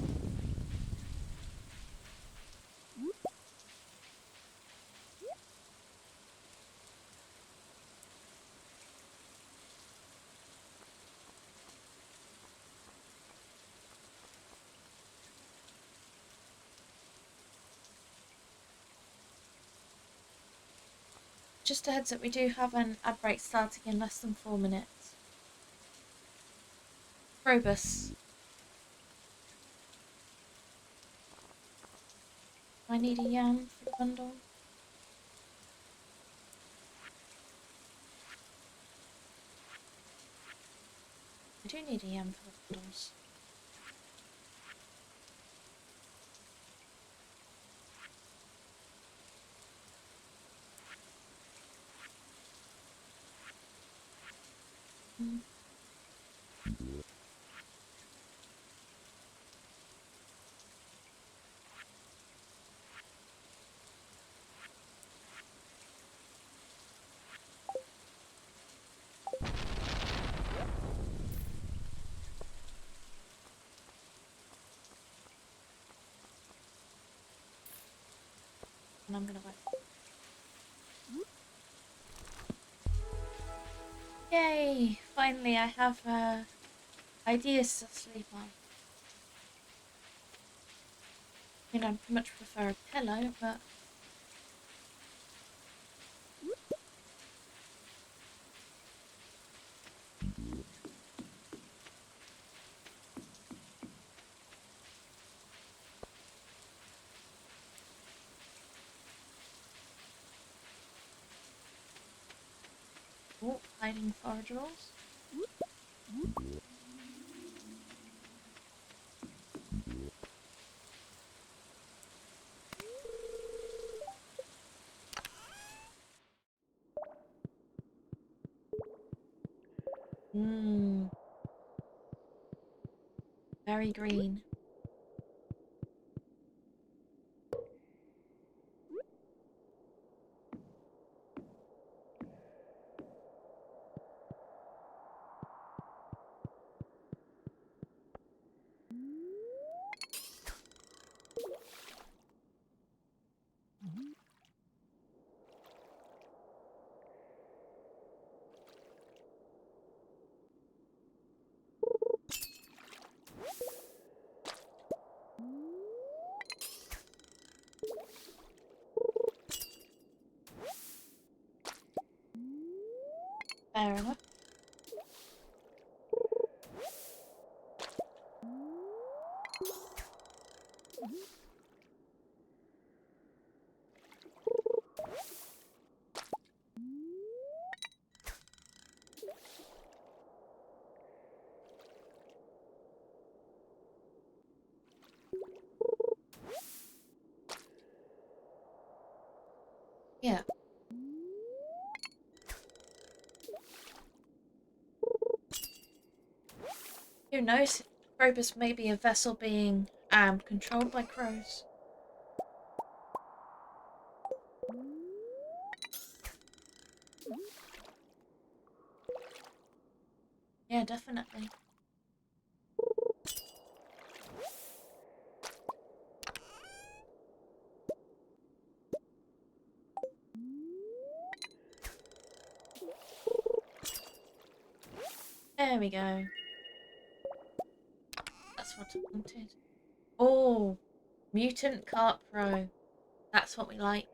Just a heads up, we do have an ad break starting in less than 4 minutes. Robus. Do I need a yam for the bundle? I do need a yam for the bundles. Mm. And I'm gonna wait. Yay! Finally, I have ideas to sleep on. I mean, I'd much prefer a pillow, but Oh, hiding forageables. Mmm. Very green. Fair enough. Yeah. Who knows? Krobus may be a vessel being controlled by crows. Yeah, definitely. There we go. That's what I wanted. Oh, mutant carp crow. That's what we like.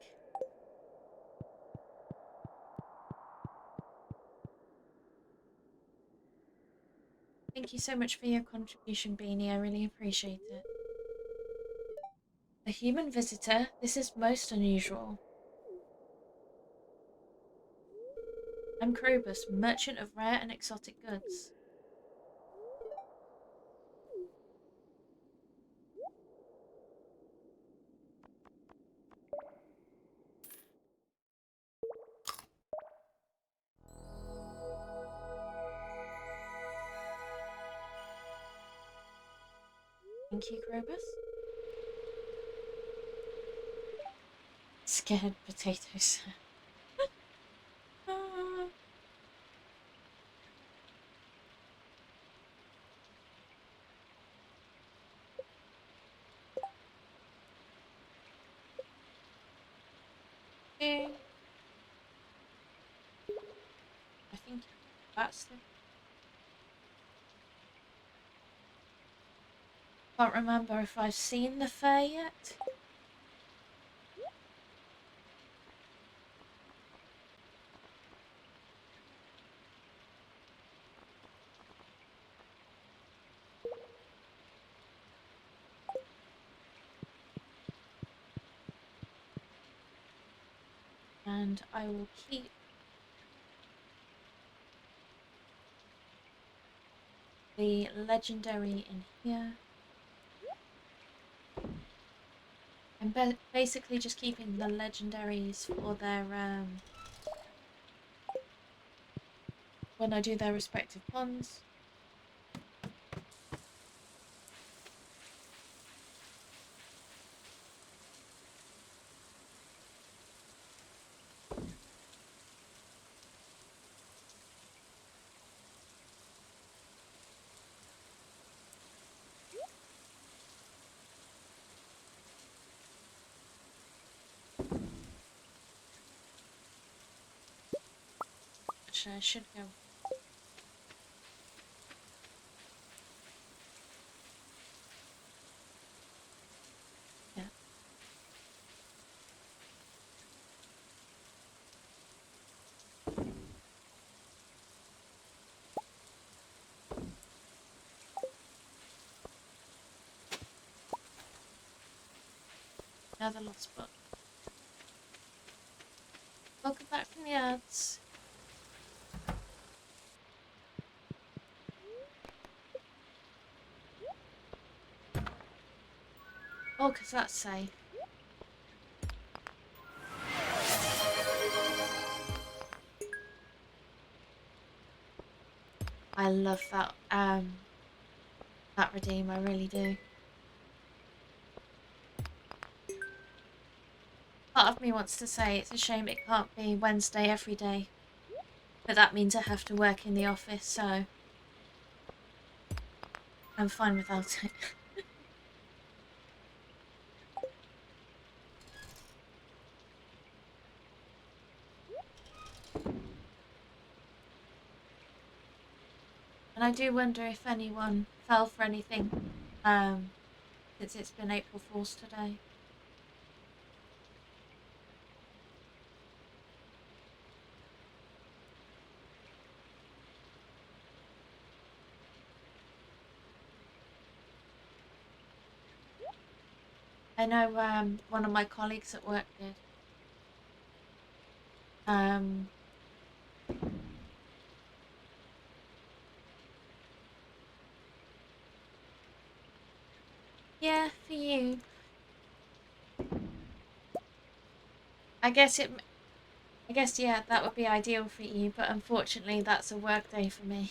Thank you so much for your contribution, Beanie. I really appreciate it. A human visitor? This is most unusual. I'm Krobus, merchant of rare and exotic goods. Thank you, Krobus. Scared potatoes. Ah. Okay. I think that's the... Can't remember if I've seen the fair yet. And I will keep the legendary in here. I'm basically just keeping the legendaries for their when I do their respective ponds. Actually, I should go. Yeah. Another lost book. Welcome back from the ads. Oh, because that's safe. I love that redeem, I really do. Part of me wants to say it's a shame it can't be Wednesday every day. But that means I have to work in the office, so I'm fine without it. And I do wonder if anyone fell for anything, since it's been April Fool's today. I know one of my colleagues at work did. Yeah, for you. I guess yeah, that would be ideal for you, but unfortunately that's a work day for me.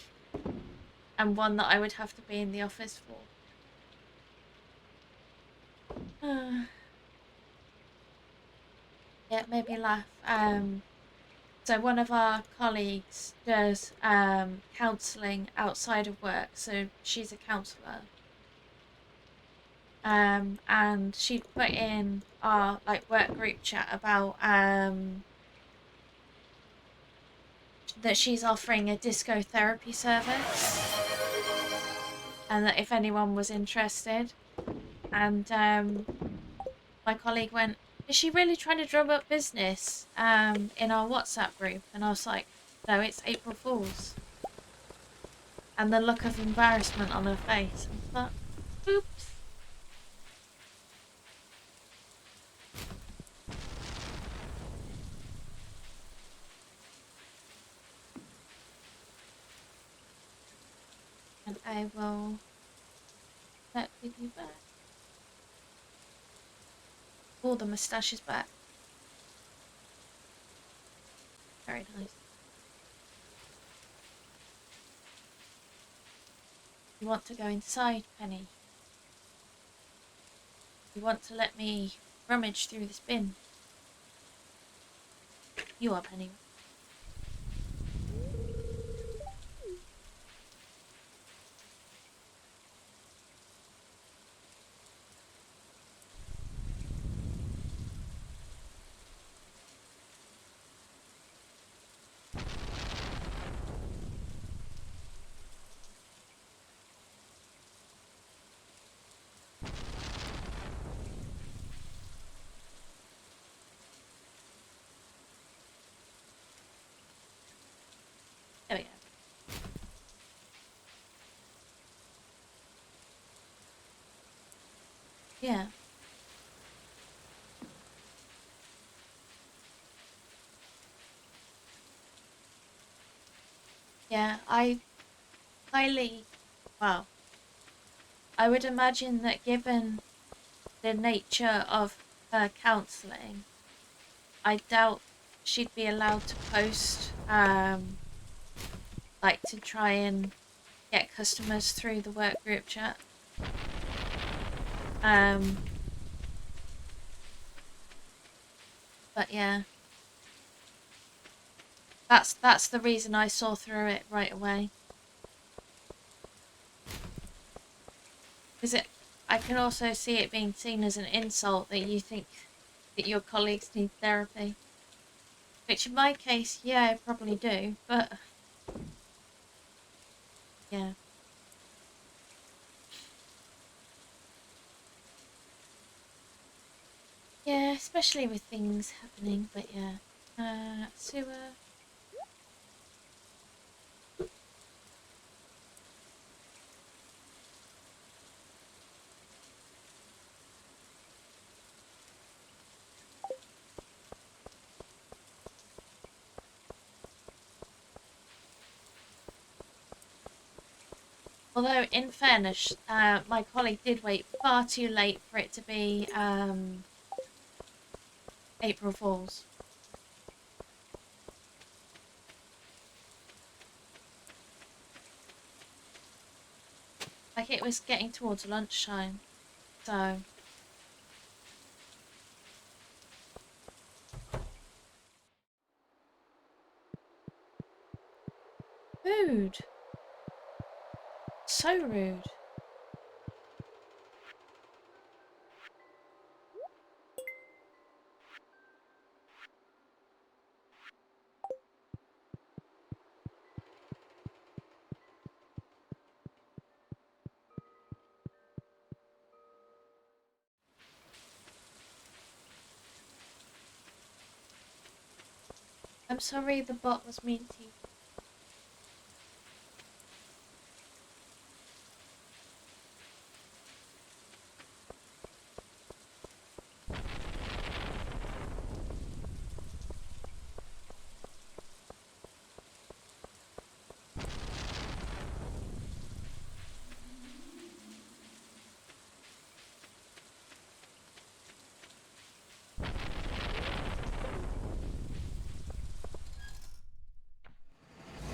And one that I would have to be in the office for. Yeah, it made me laugh. So one of our colleagues does counselling outside of work, so she's a counsellor. And she put in our like work group chat about that she's offering a disco therapy service, and that if anyone was interested. And my colleague went, "Is she really trying to drum up business in our WhatsApp group?" And I was like, "No, it's April Fool's." And the look of embarrassment on her face. I thought, oops. And I will let you back. Oh, the moustache is back. Very nice. You want to go inside, Penny? You want to let me rummage through this bin? You are, Penny. There we go. Yeah. Yeah, I highly, well, I would imagine that given the nature of her counselling, I doubt she'd be allowed to post, like to try and get customers through the work group chat. But yeah, that's the reason I saw through it right away. Because I can also see it being seen as an insult that you think that your colleagues need therapy. Which in my case, yeah, I probably do, but yeah. Yeah, especially with things happening, but yeah. Sewer. Although, in fairness, my colleague did wait far too late for it to be April Fool's. Like, it was getting towards lunchtime, so... Rude. So rude. I'm sorry the bot was mean to you.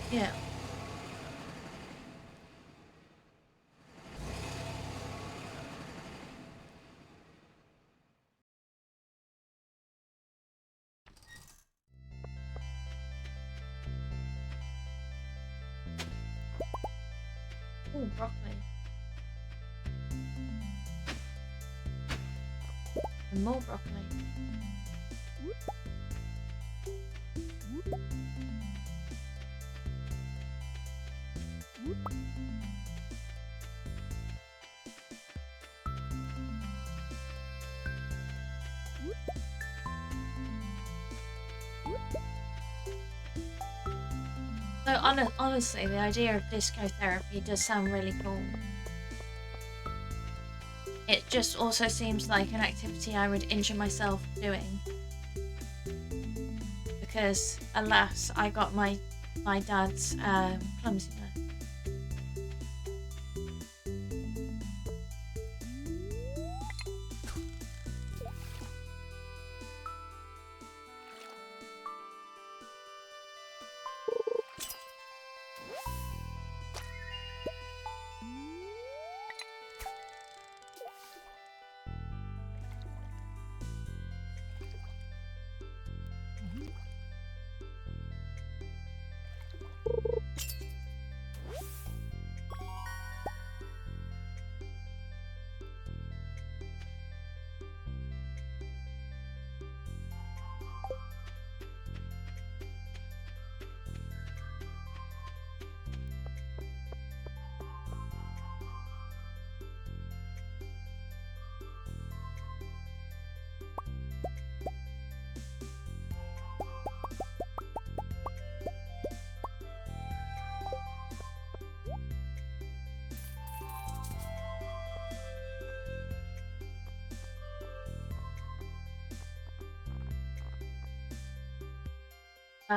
Yeah. Ooh, broccoli. And more broccoli. So honestly, the idea of disco therapy does sound really cool. It just also seems like an activity I would injure myself doing. Because, alas, I got my dad's clumsiness.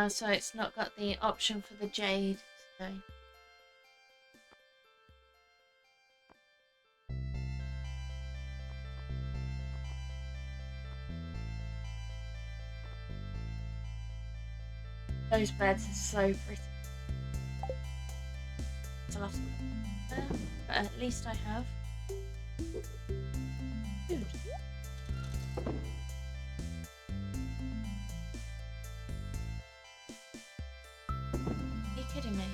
So it's not got the option for the jade today. Those beds are so pretty. It's a lot of them there, but at least I have food. Are you kidding me?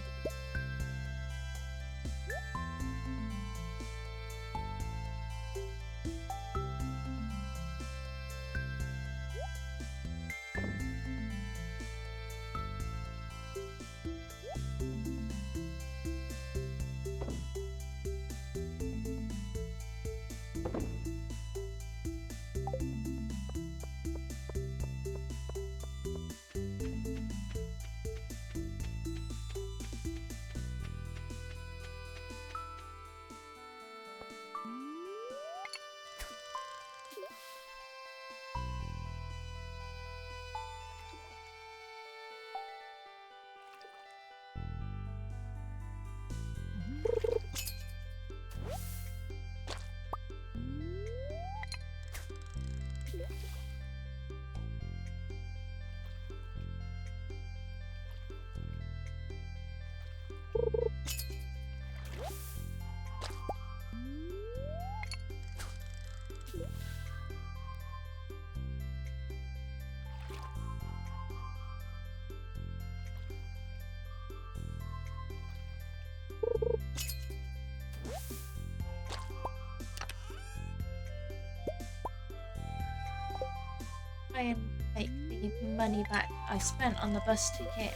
Try and make the money back I spent on the bus ticket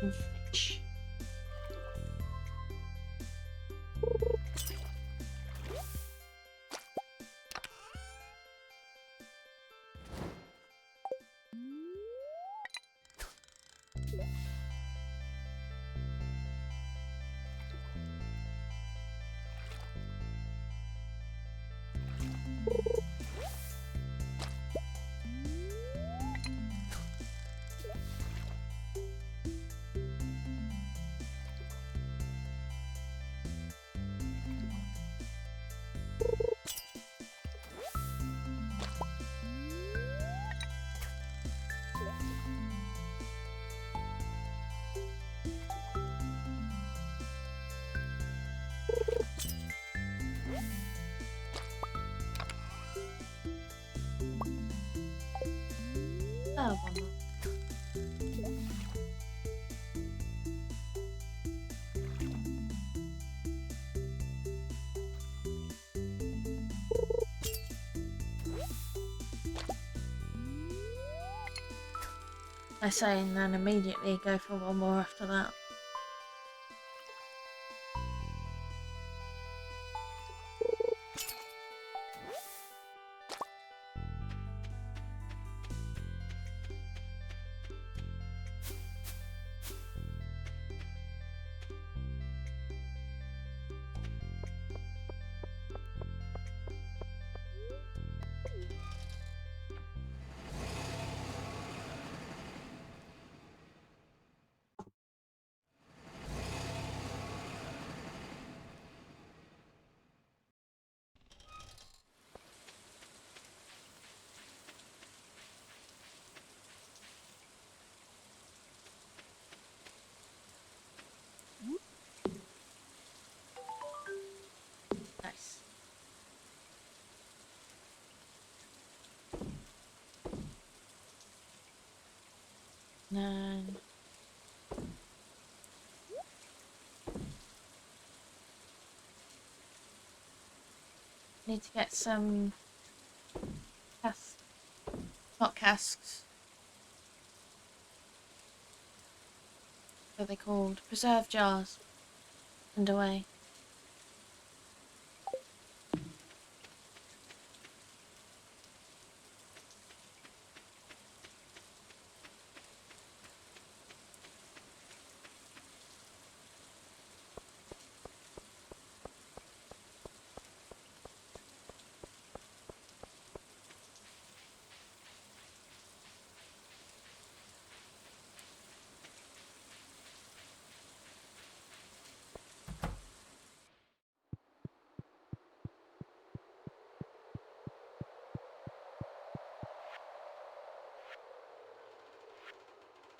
and fish. Oh, one more. I say, and then immediately go for one more after that. Nice. Then need to get some casks, not casks. What are they called? Preserve jars. Underway.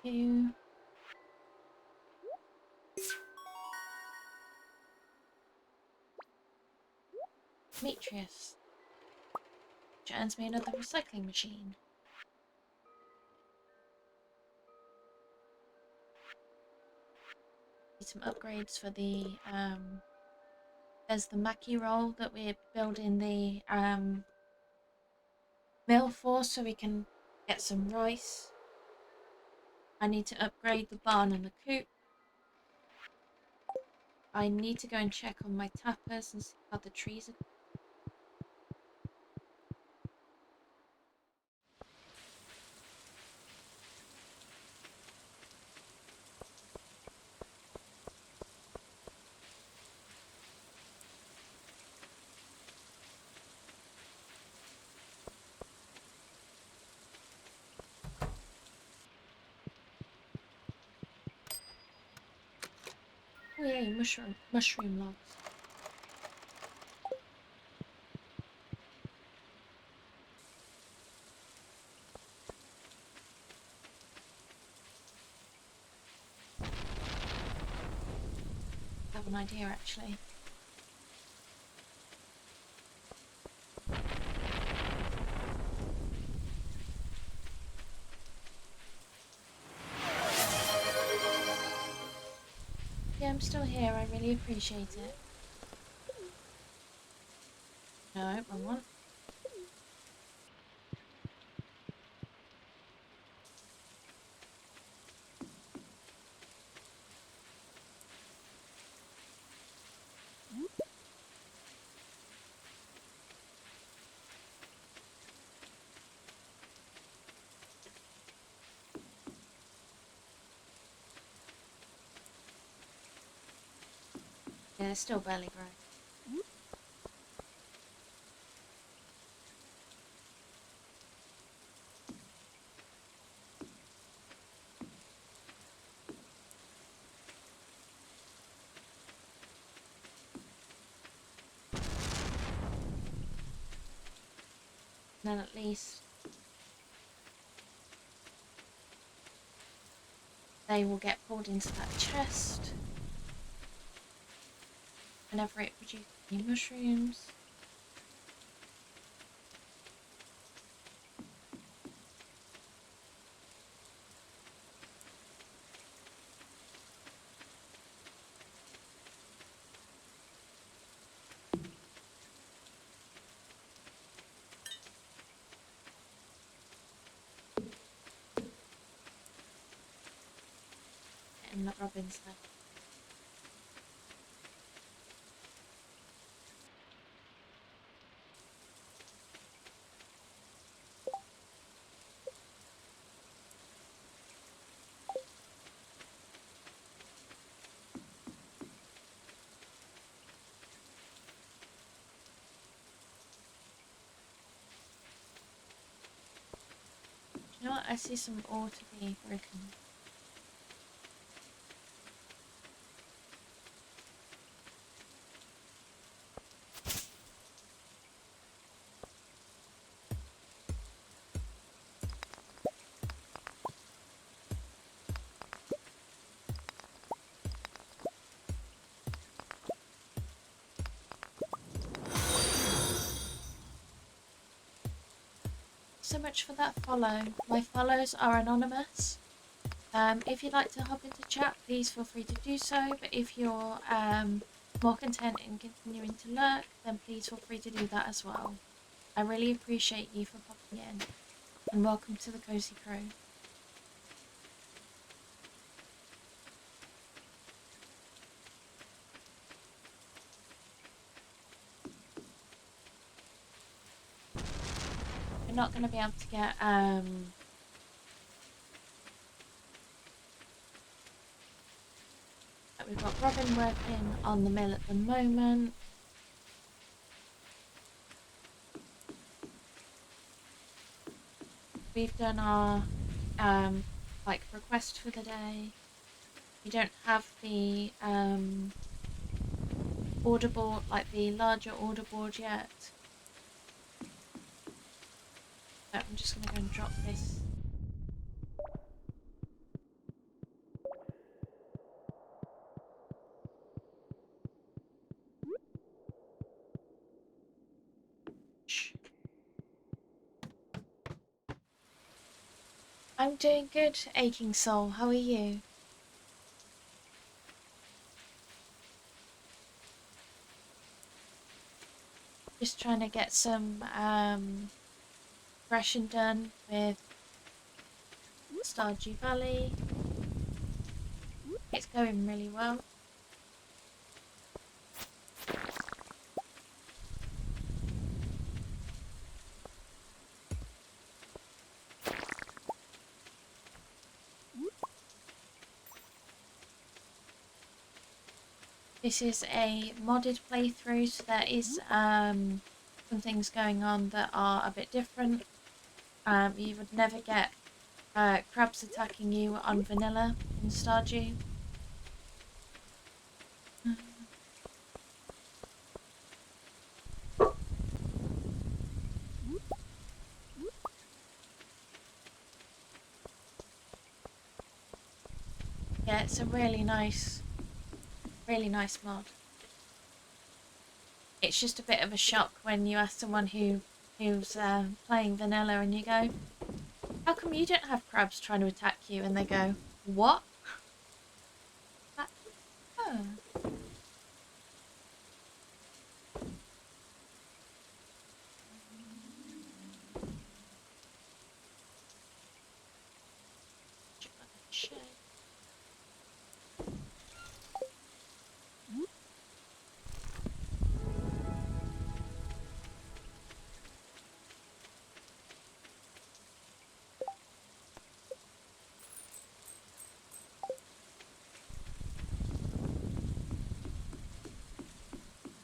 You. Demetrius. Which earns me another recycling machine. Need some upgrades for the there's the Mackie roll that we're building the mill for, so we can get some rice. I need to upgrade the barn and the coop. I need to go and check on my tappers and see how the trees are. Oh yay, mushroom logs. an idea actually. Yeah, I'm still here. I really appreciate it. No, wrong one. Yeah, they're still barely growing. And then at least they will get pulled into that chest whenever it produces new mushrooms. And not robins there. Do you know what? I see some ore to be broken. So much for that follow. My follows are anonymous. If you'd like to hop into chat, please feel free to do so. But if you're more content in continuing to lurk, then please feel free to do that as well. I really appreciate you for popping in. And welcome to the Cozy Crew. We're not going to be able to get we've got Robin working on the mill at the moment. We've done our like request for the day. We don't have the order board, like the larger order board yet. So I'm just going to go and drop this. I'm doing good, Aching Soul. How are you? Just trying to get some progression done with Stardew Valley. It's going really well. This is a modded playthrough, so there is some things going on that are a bit different. You would never get crabs attacking you on vanilla in Stardew. Yeah, it's a really nice Really nice mod. It's just a bit of a shock when you ask someone who's playing vanilla and you go, how come you don't have crabs trying to attack you? And they go, what? Like, oh.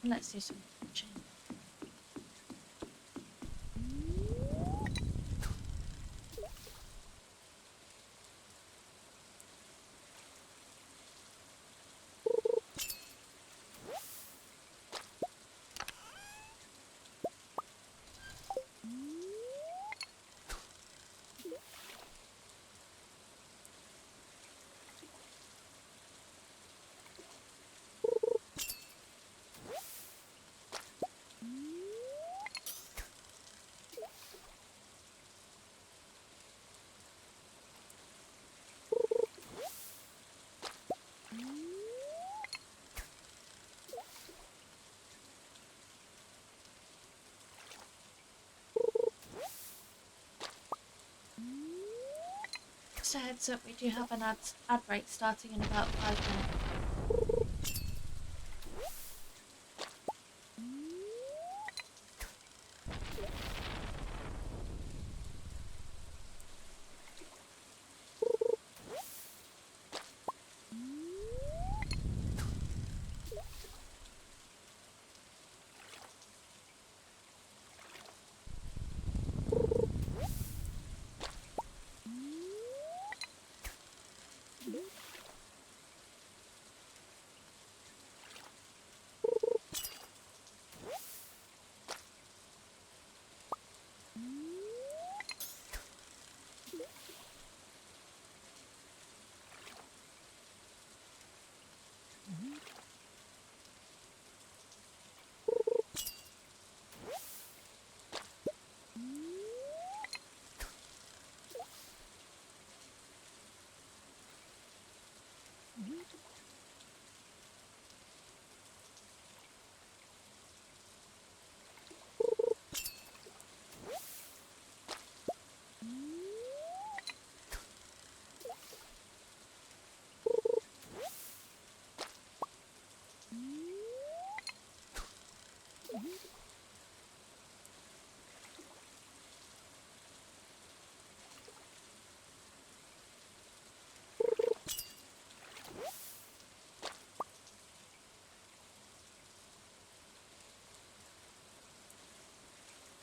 Let's do some watching. Just a heads up, we do have an ad break starting in about 5 minutes.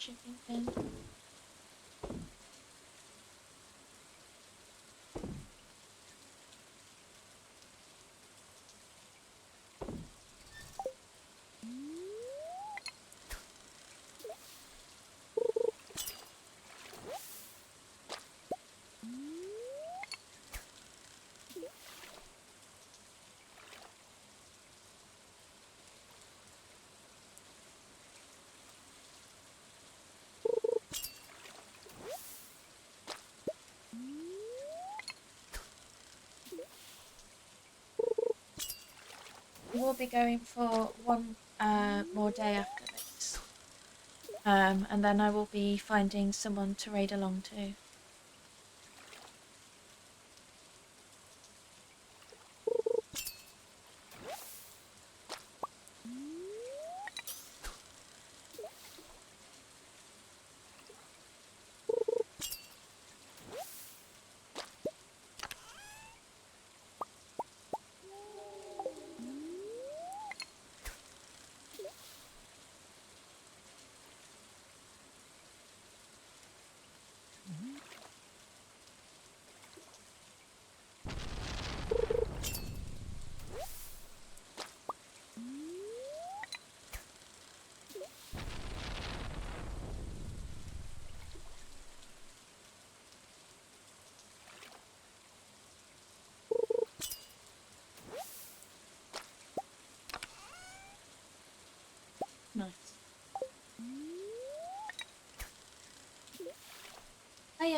Chicken fin. We'll be going for one more day after this. And then I will be finding someone to raid along to.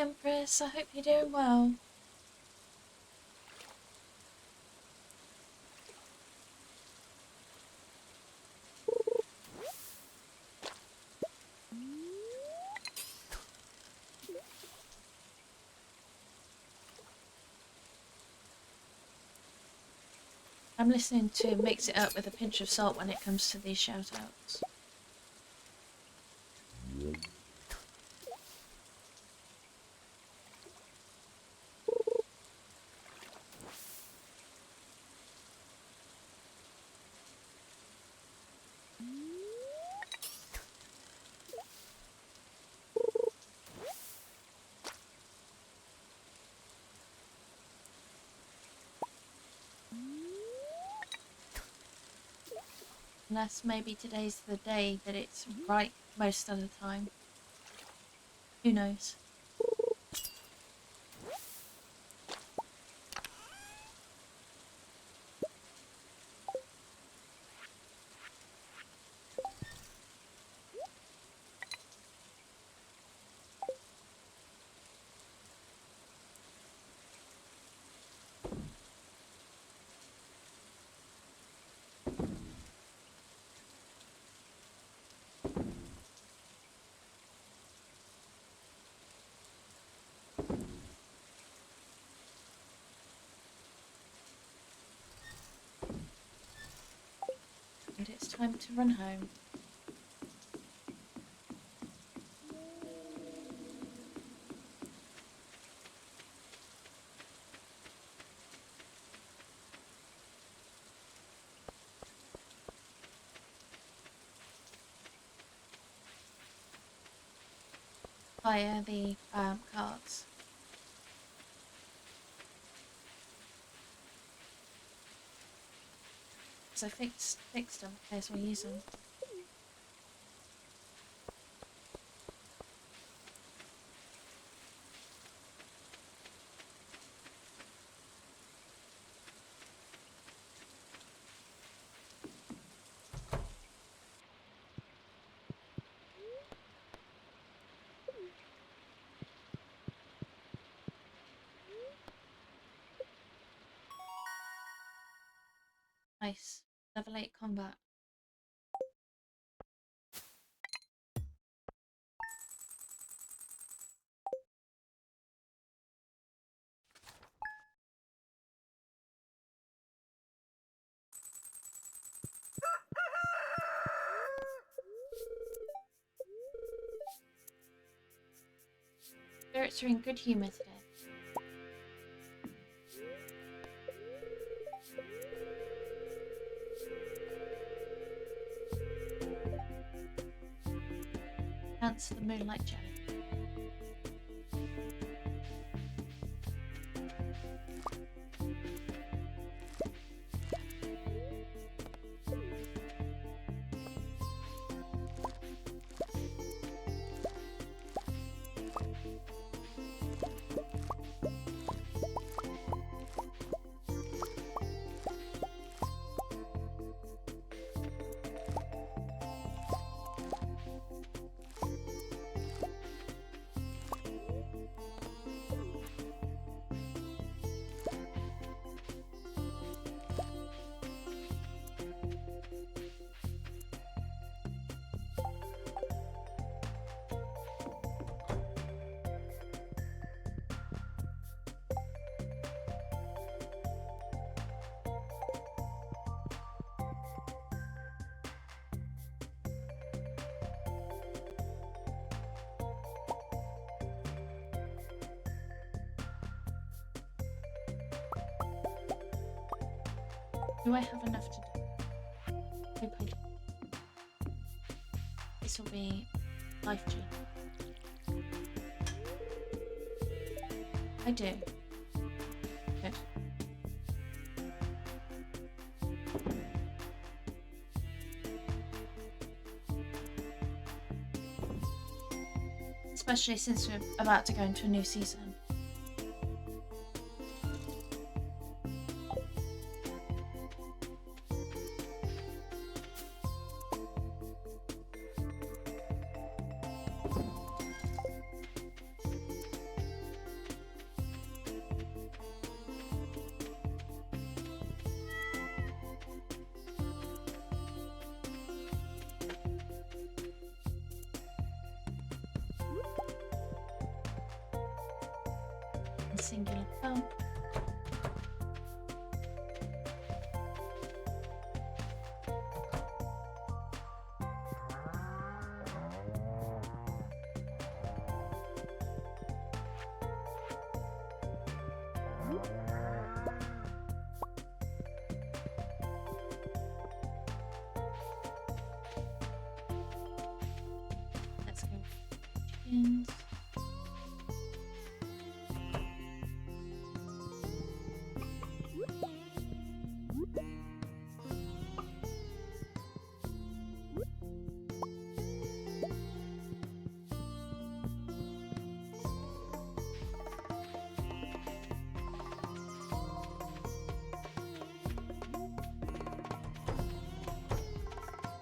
Empress. I hope you're doing well. I'm listening to Mix It Up with a pinch of salt when it comes to these shout-outs. Unless maybe today's the day that it's right most of the time. Who knows? And it's time to run home. Via the cards. So fixed them, may as well use them. Nice. Level 8 combat. Spirits are in good humour today. Dance the moonlight jelly. Do I have enough to do? Hope I do. This will be life-changing. I do. Good. Especially since we're about to go into a new season. singular pump. Let's go chickens.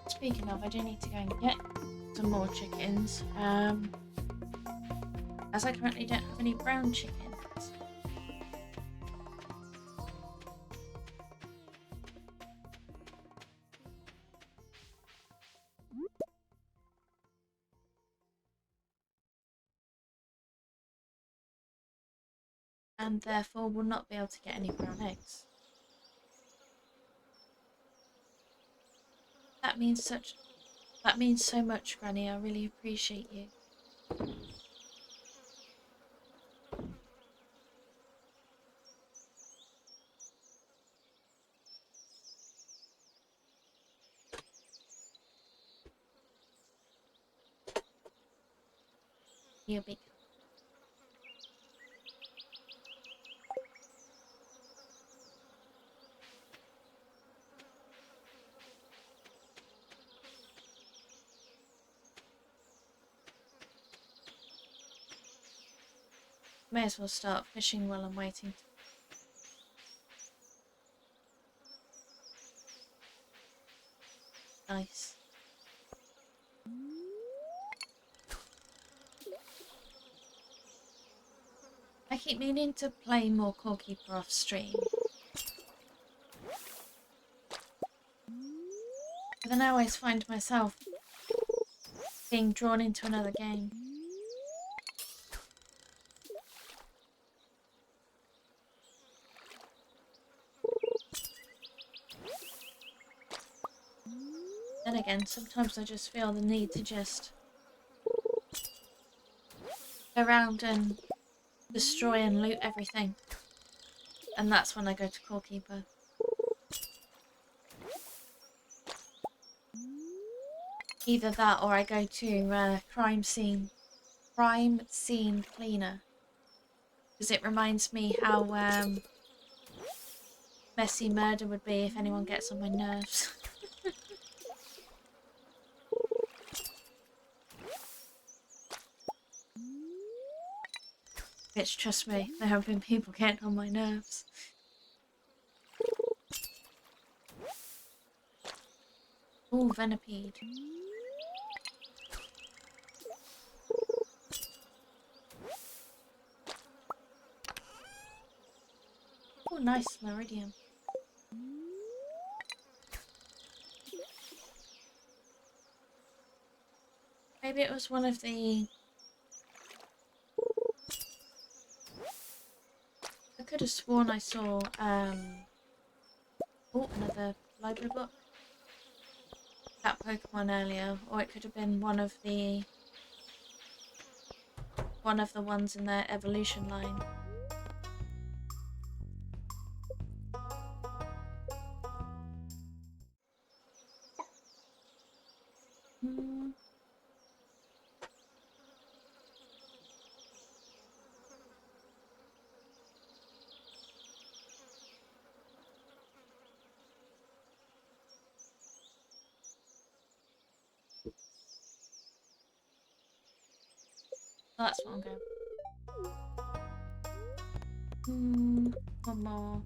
Speaking of, I do need to go and get some more chickens, as I currently don't have any brown chickens. And therefore will not be able to get any brown eggs. That means so much, Granny. I really appreciate you. You'll be. May as well start fishing while I'm waiting. Nice. I keep meaning to play more Core Keeper off stream. But then I always find myself being drawn into another game. Then again, sometimes I just feel the need to just go around and destroy and loot everything. And that's when I go to Core Keeper. Either that or I go to crime scene cleaner. Because it reminds me how messy murder would be if anyone gets on my nerves. Which, trust me, there have been people getting on my nerves. Ooh, Venipede. Oh, nice Meridian. Maybe it was one of the... I could have sworn I saw, oh, another library book. That Pokemon earlier, or it could have been one of the ones in their evolution line. Oh, that's what I'm going. One more.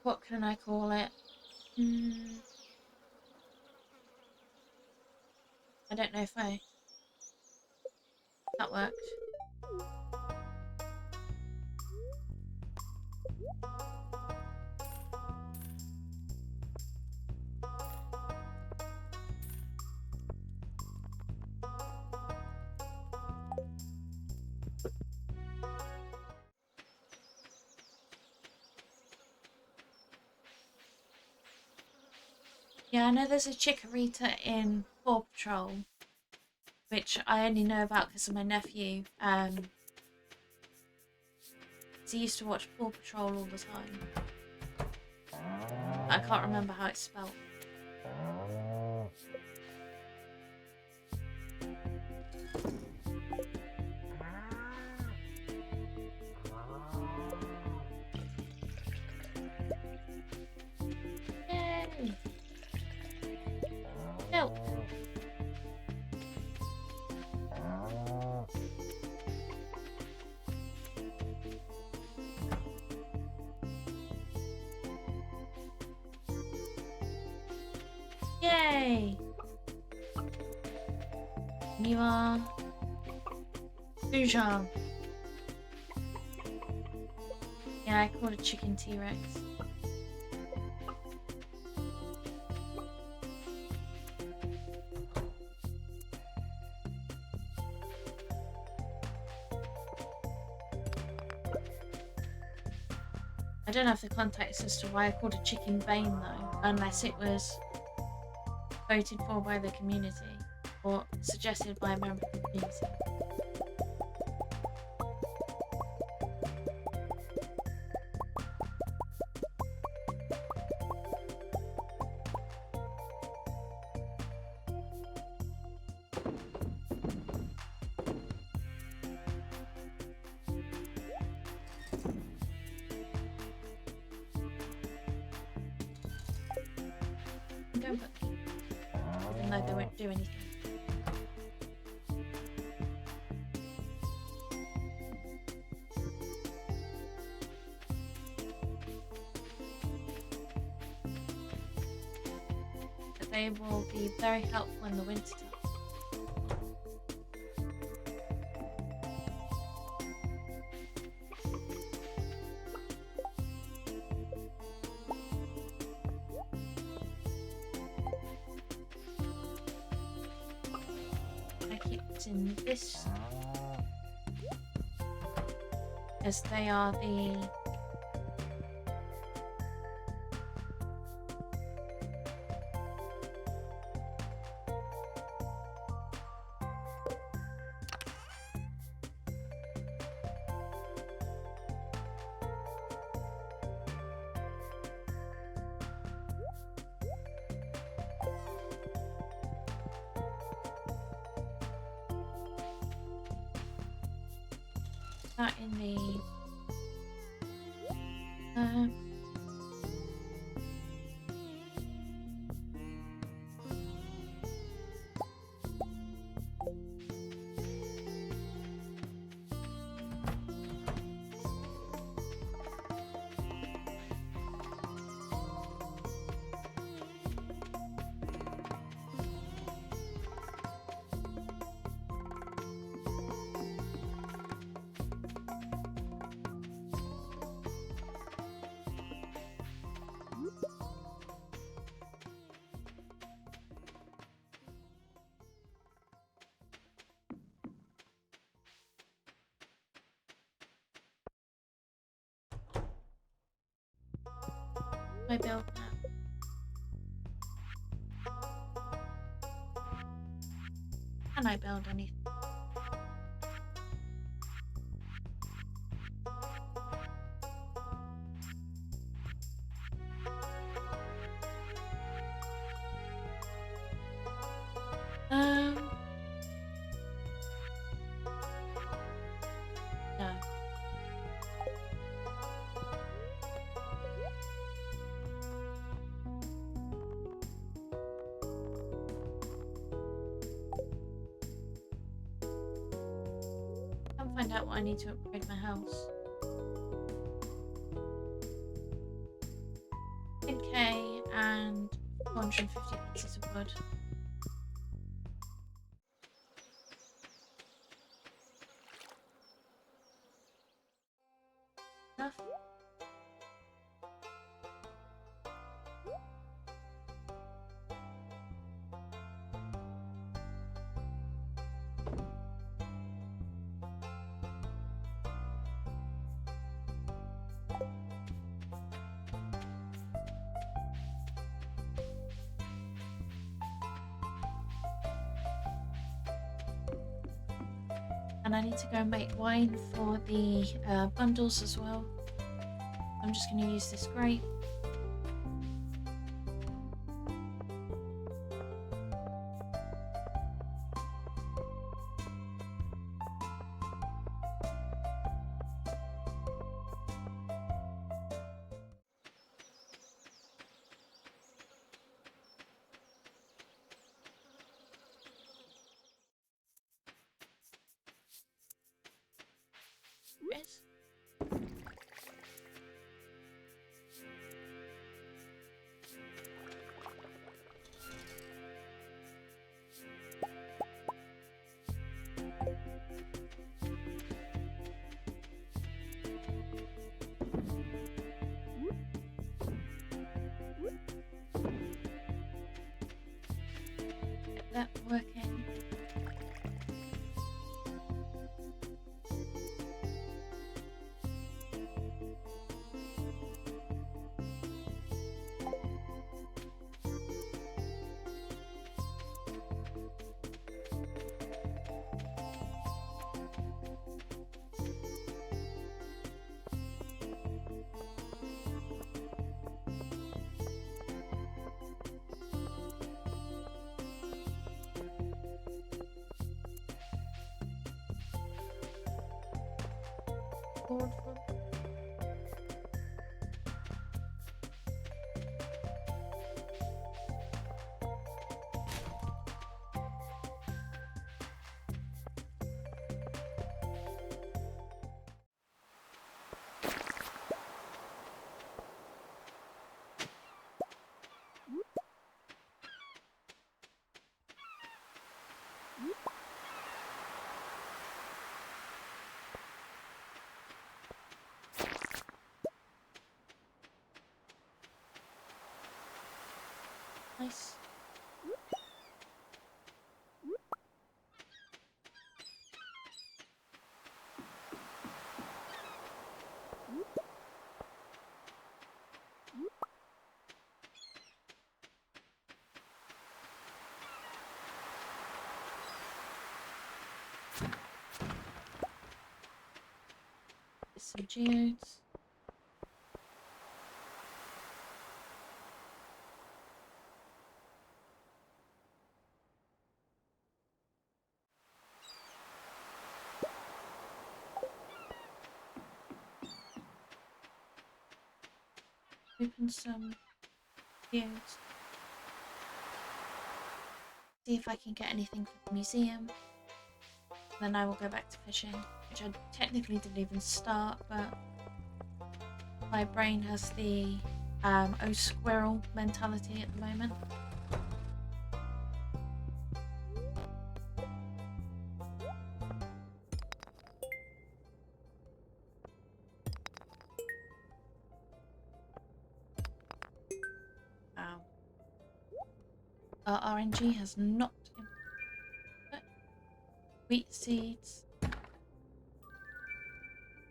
What can I call it? I don't know if that worked. Yeah, I know there's a Chikorita in Paw Patrol, which I only know about because of my nephew. He used to watch Paw Patrol all the time. I can't remember how it's spelled. Yay! No! Yay! You are Bujang. Yeah, I called a chicken T-Rex. I don't have the context as to why I called a chicken Bane though, unless it was voted for by the community or suggested by a member of the community. Go book, even though they won't do anything. But they will be very helpful in the winter time. In this, as they are the that in the I build now. Can I build anything? No. I'll find out what I need to upgrade my house. 10k and 450 pieces of wood. Enough? and I need to go and make wine for the bundles as well. I'm just going to use this grape. Yes. Get that working. Forward. Nice. Get some geodes. Open some geodes. See if I can get anything for the museum. Then I will go back to fishing, which I technically didn't even start, but my brain has the oh squirrel mentality at the moment. Wow. Our RNG has not improved. Wheat seeds.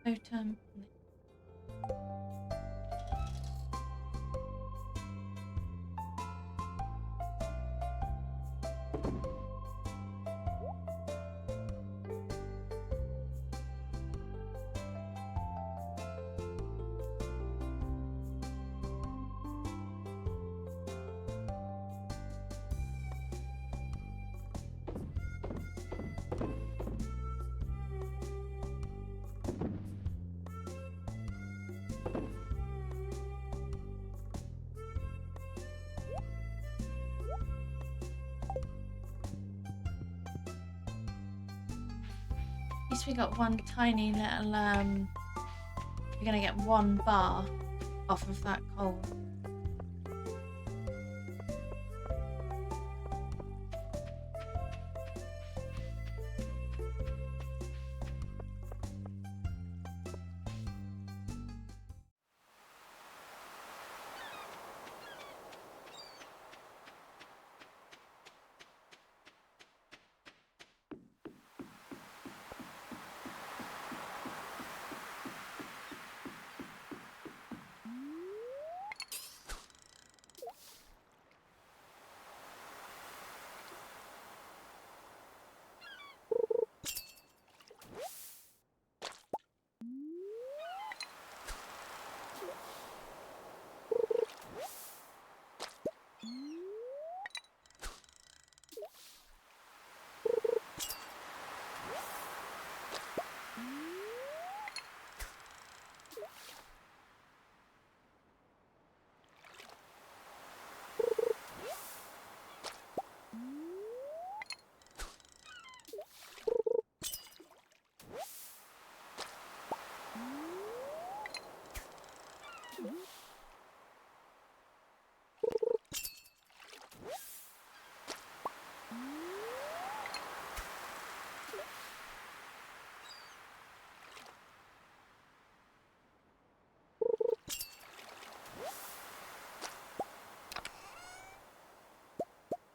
Totem. At least we got one tiny little, we're gonna get one bar off of that coal.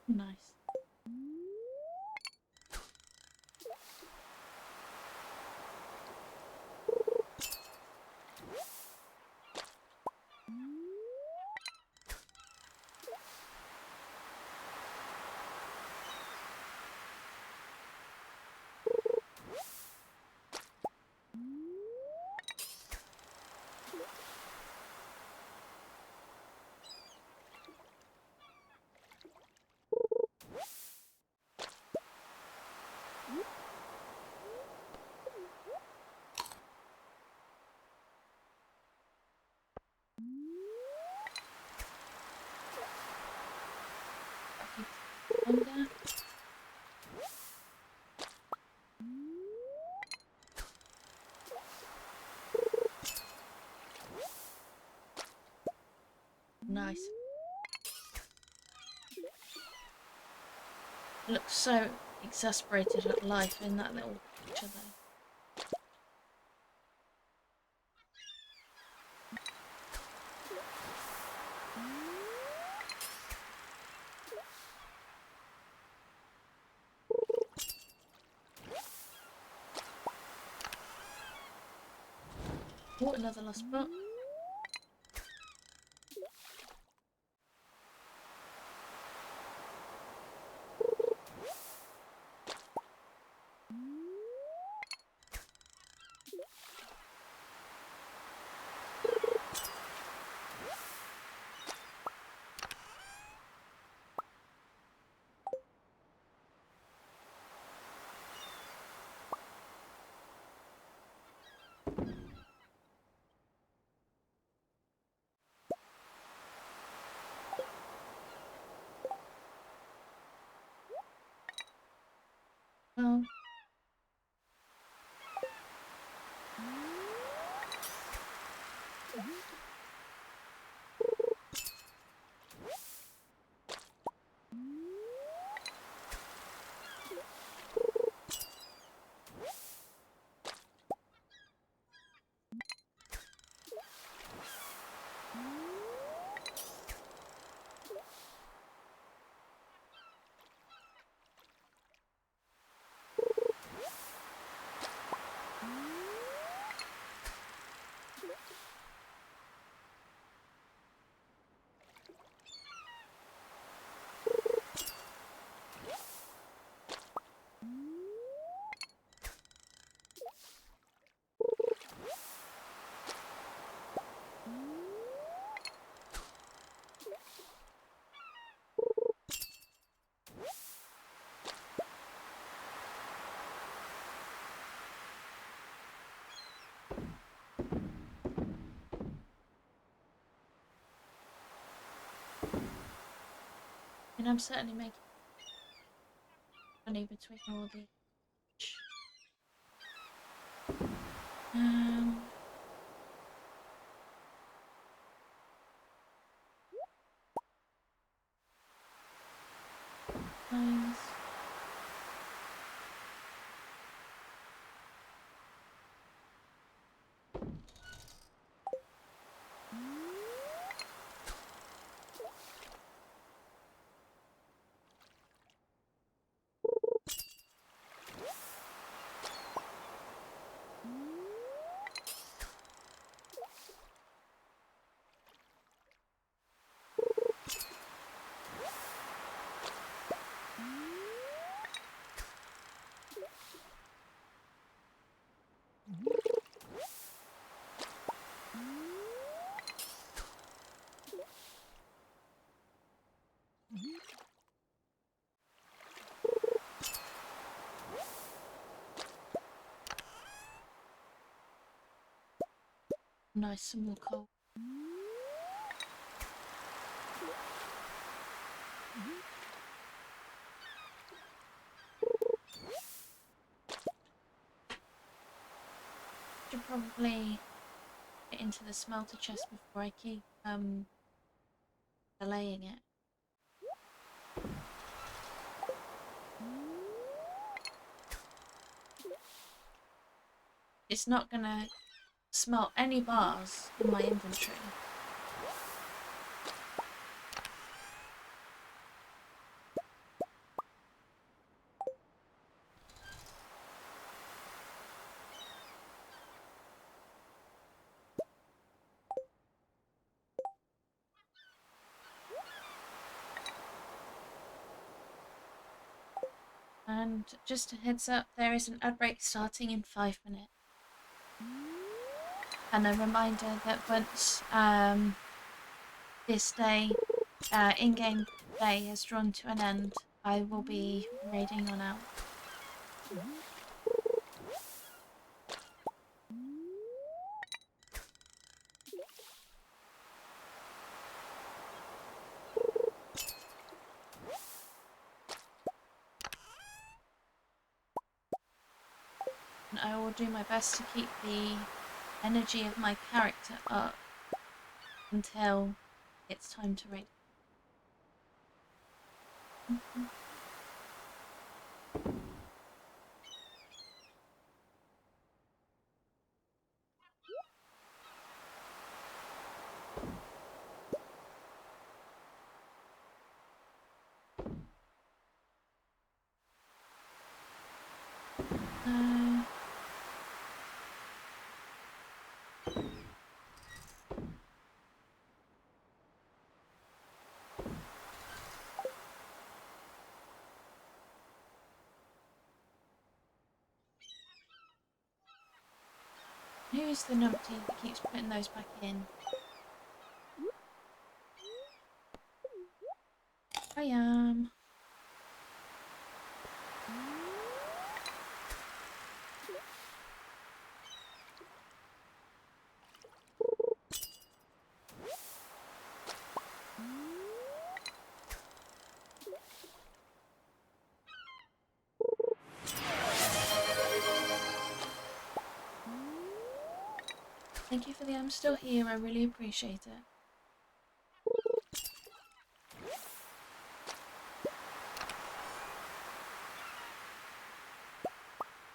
Nice. Longer. Nice. Looks so exasperated at life in that little picture there. Oh, another lost book. Well, and I'm certainly making money between all the um times. Nice, some more coal. Should probably get into the smelter chest before I keep delaying it. It's not gonna smelt any bars in my inventory. And just a heads up, there is an ad break starting in 5 minutes. And a reminder that once this day, in-game play has drawn to an end, I will be raiding on out. And I will do my best to keep the energy of my character up until it's time to raid. Who's the numpty that keeps putting those back in? I am. Thank you for the I'm still here, I really appreciate it.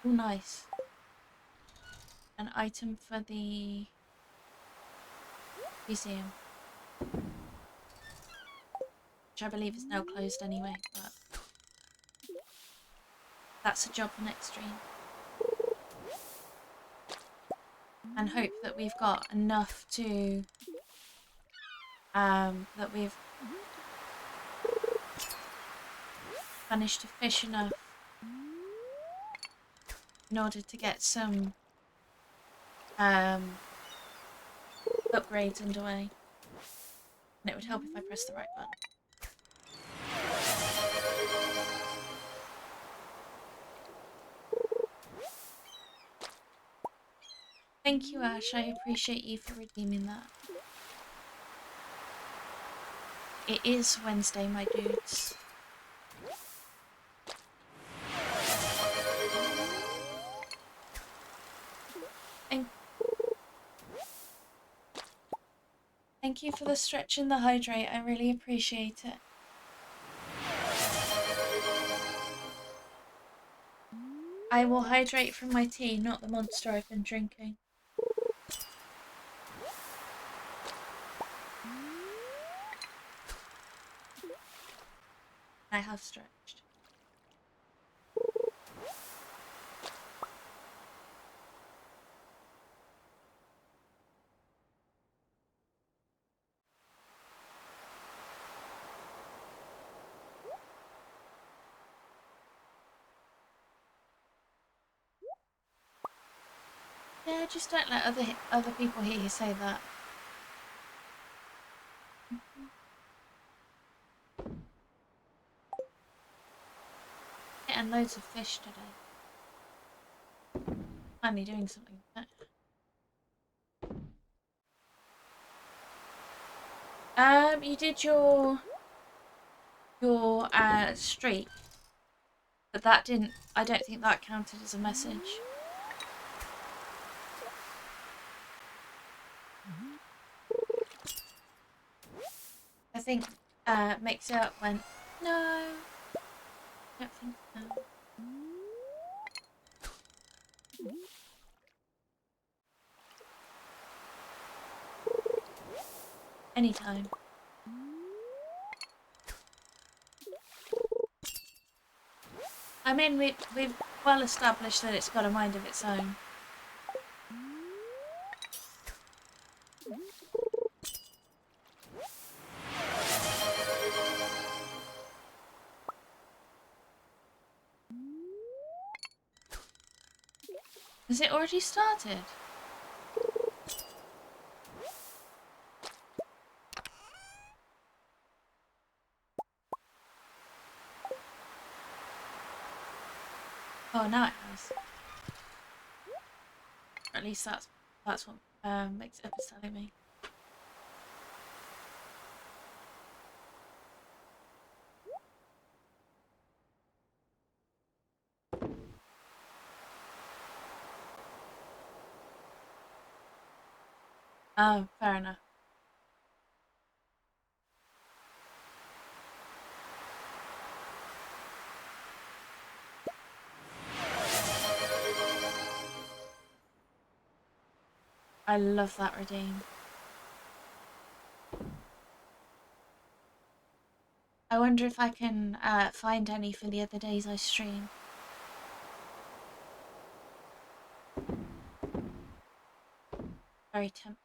Oh, nice. An item for the museum. Which I believe is now closed anyway, but that's a job for next stream. And hope that we've got enough to that we've managed to fish enough in order to get some upgrades underway. And it would help if I pressed the right button. Thank you, Ash. I appreciate you for redeeming that. It is Wednesday, my dudes. Thank you for the stretch and the hydrate. I really appreciate it. I will hydrate from my tea, not the monster I've been drinking. I have stretched. Yeah, just don't let other people hear you say that. Getting loads of fish today. Finally doing something with it. You did your streak, but that didn't. I don't think that counted as a message. I think Mix It Up went, no, I don't think so. Anytime. I mean, we've well established that it's got a mind of its own. Has it already started? Oh, now it has. Or at least that's what makes it is telling me. Oh, fair enough. I love that redeem. I wonder if I can find any for the other days I stream. Very tempting.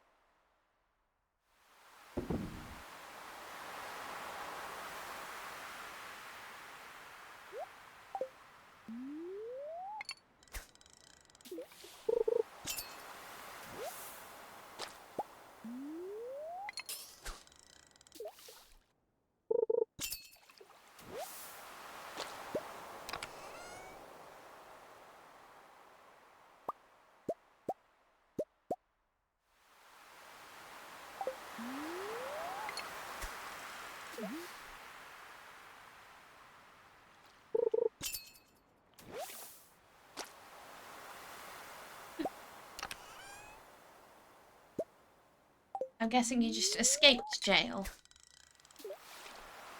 I'm guessing you just escaped jail.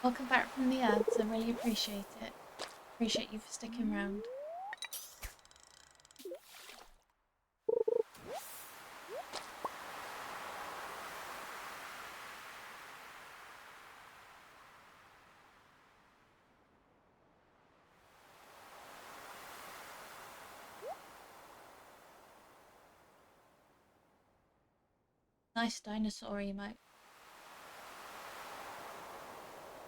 Welcome back from the earth. I really appreciate it. Appreciate you for sticking around. Nice dinosaur emote.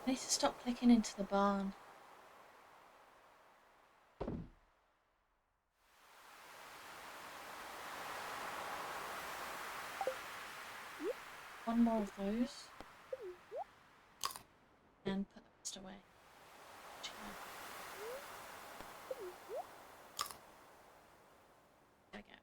I need to stop clicking into the barn. One more of those. And put the rest away. There we go.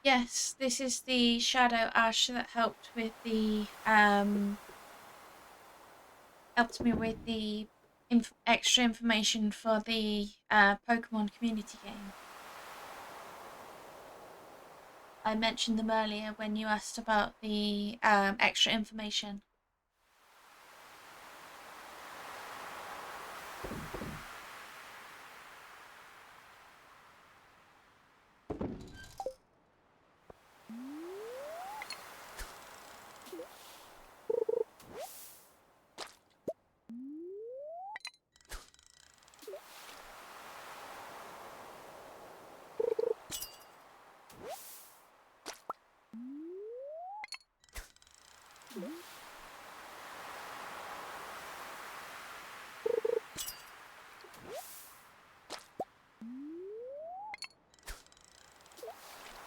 Yes, this is the Shadow Ash that helped with the helped me with the extra information for the Pokemon community game. I mentioned them earlier when you asked about the extra information.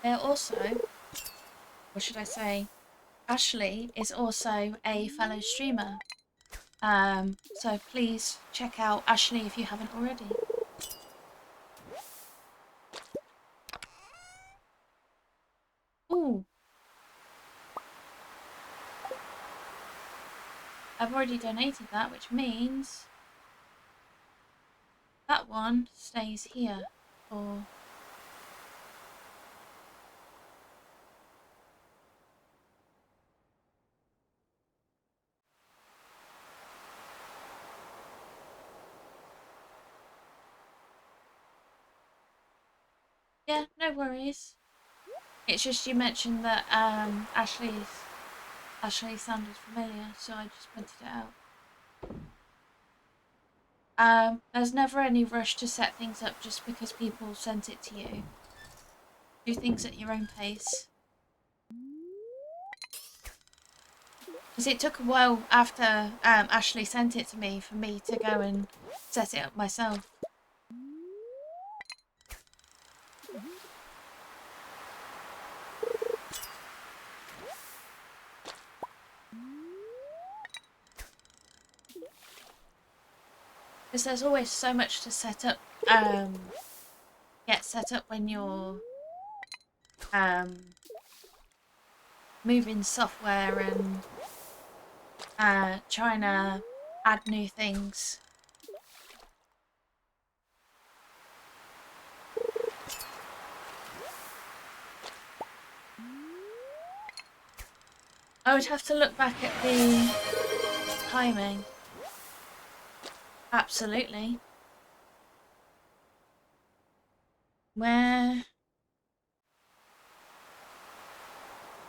They're also, what should I say, Ashley is also a fellow streamer. So please check out Ashley if you haven't already. Ooh. I've already donated that, which means that one stays here for... Yeah, no worries. It's just you mentioned that Ashley sounded familiar, so I just pointed it out. There's never any rush to set things up just because people sent it to you. Do things at your own pace. Because it took a while after Ashley sent it to me for me to go and set it up myself. Because there's always so much to set up, get set up when you're moving software and trying to add new things. I would have to look back at the timing. Absolutely. Where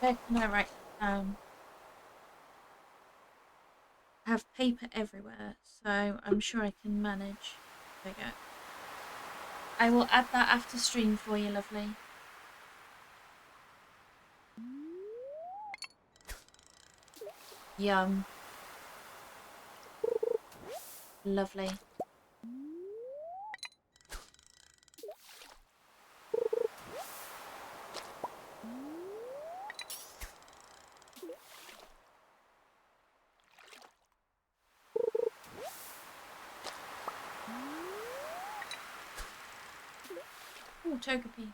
can I write that down? I have paper everywhere, so I'm sure I can manage. There we go. I will add that after stream for you, lovely. Yum. Lovely. Oh, Togepi.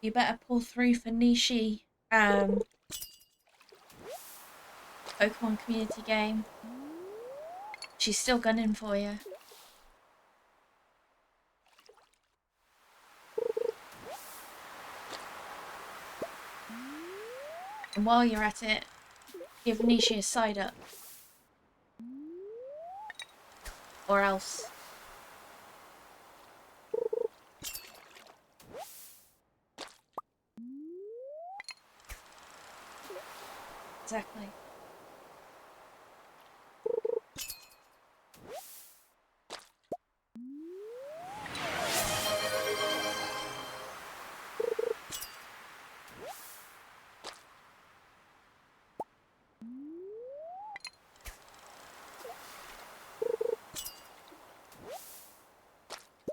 You better pull through for Nishi. Pokemon community game. She's still gunning for you. And while you're at it, give Nishi a side up. Or else. Exactly.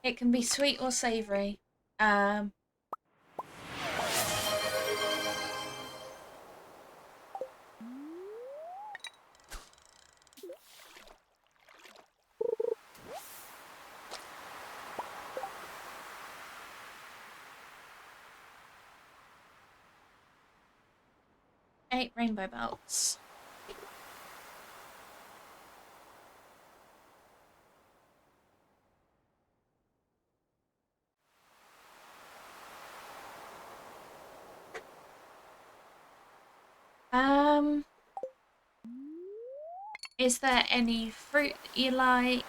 It can be sweet or savoury. 8 rainbow belts. Is there any fruit that you like?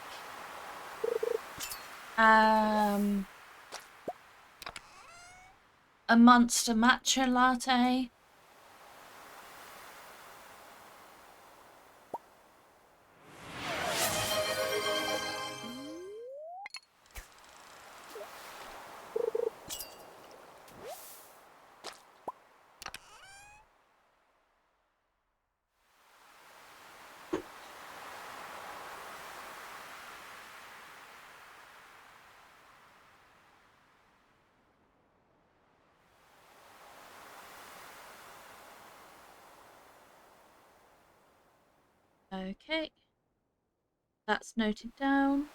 A monster matcha latte? Okay, that's noted down.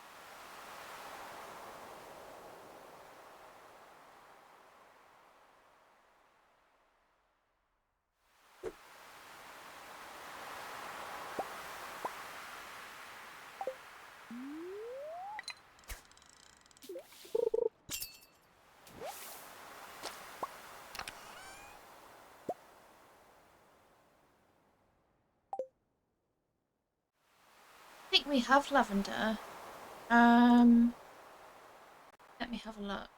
I think we have lavender. Let me have a look.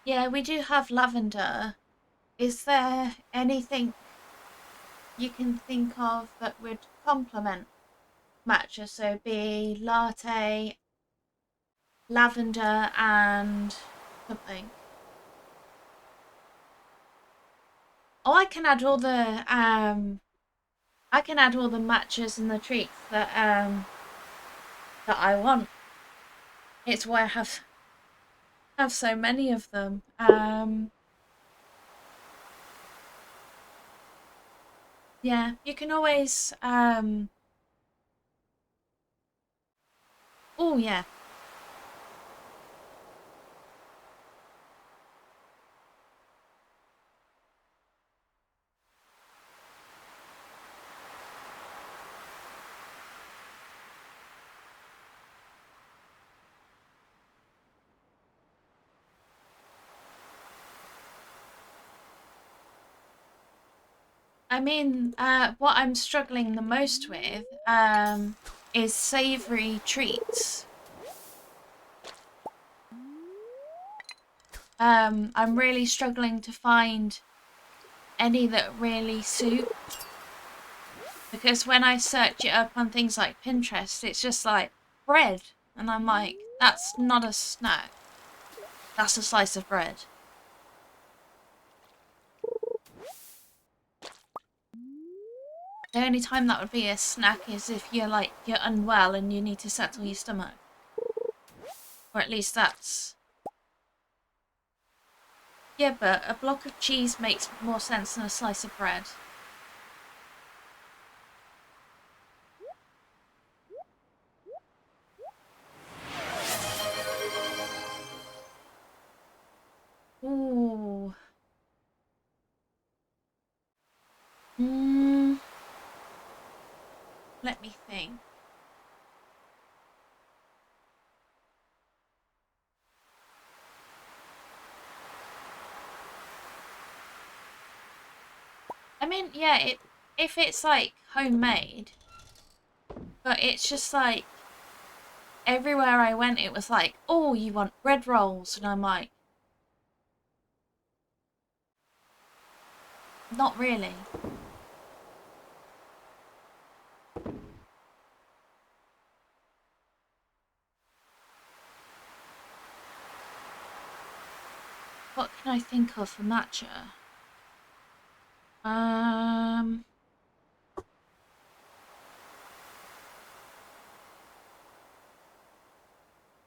Yeah, we do have lavender. Is there anything you can think of that would complement matcha? So be latte, lavender, and something. Oh, I can add all the matches and the treats that I want. It's why I have so many of them. Yeah, you can always oh yeah. I mean, what I'm struggling the most with is savory treats. I'm really struggling to find any that really suit, because when I search it up on things like Pinterest, it's just like bread, and I'm like, that's not a snack. That's a slice of bread. The only time that would be a snack is if you're unwell and you need to settle your stomach. Or at least that's... Yeah, but a block of cheese makes more sense than a slice of bread. Ooh. Hmm. Let me think. I mean, yeah, if it's like homemade, but it's just like everywhere I went, it was like, oh, you want bread rolls, and I'm like, not really. What can I think of for matcha? Um,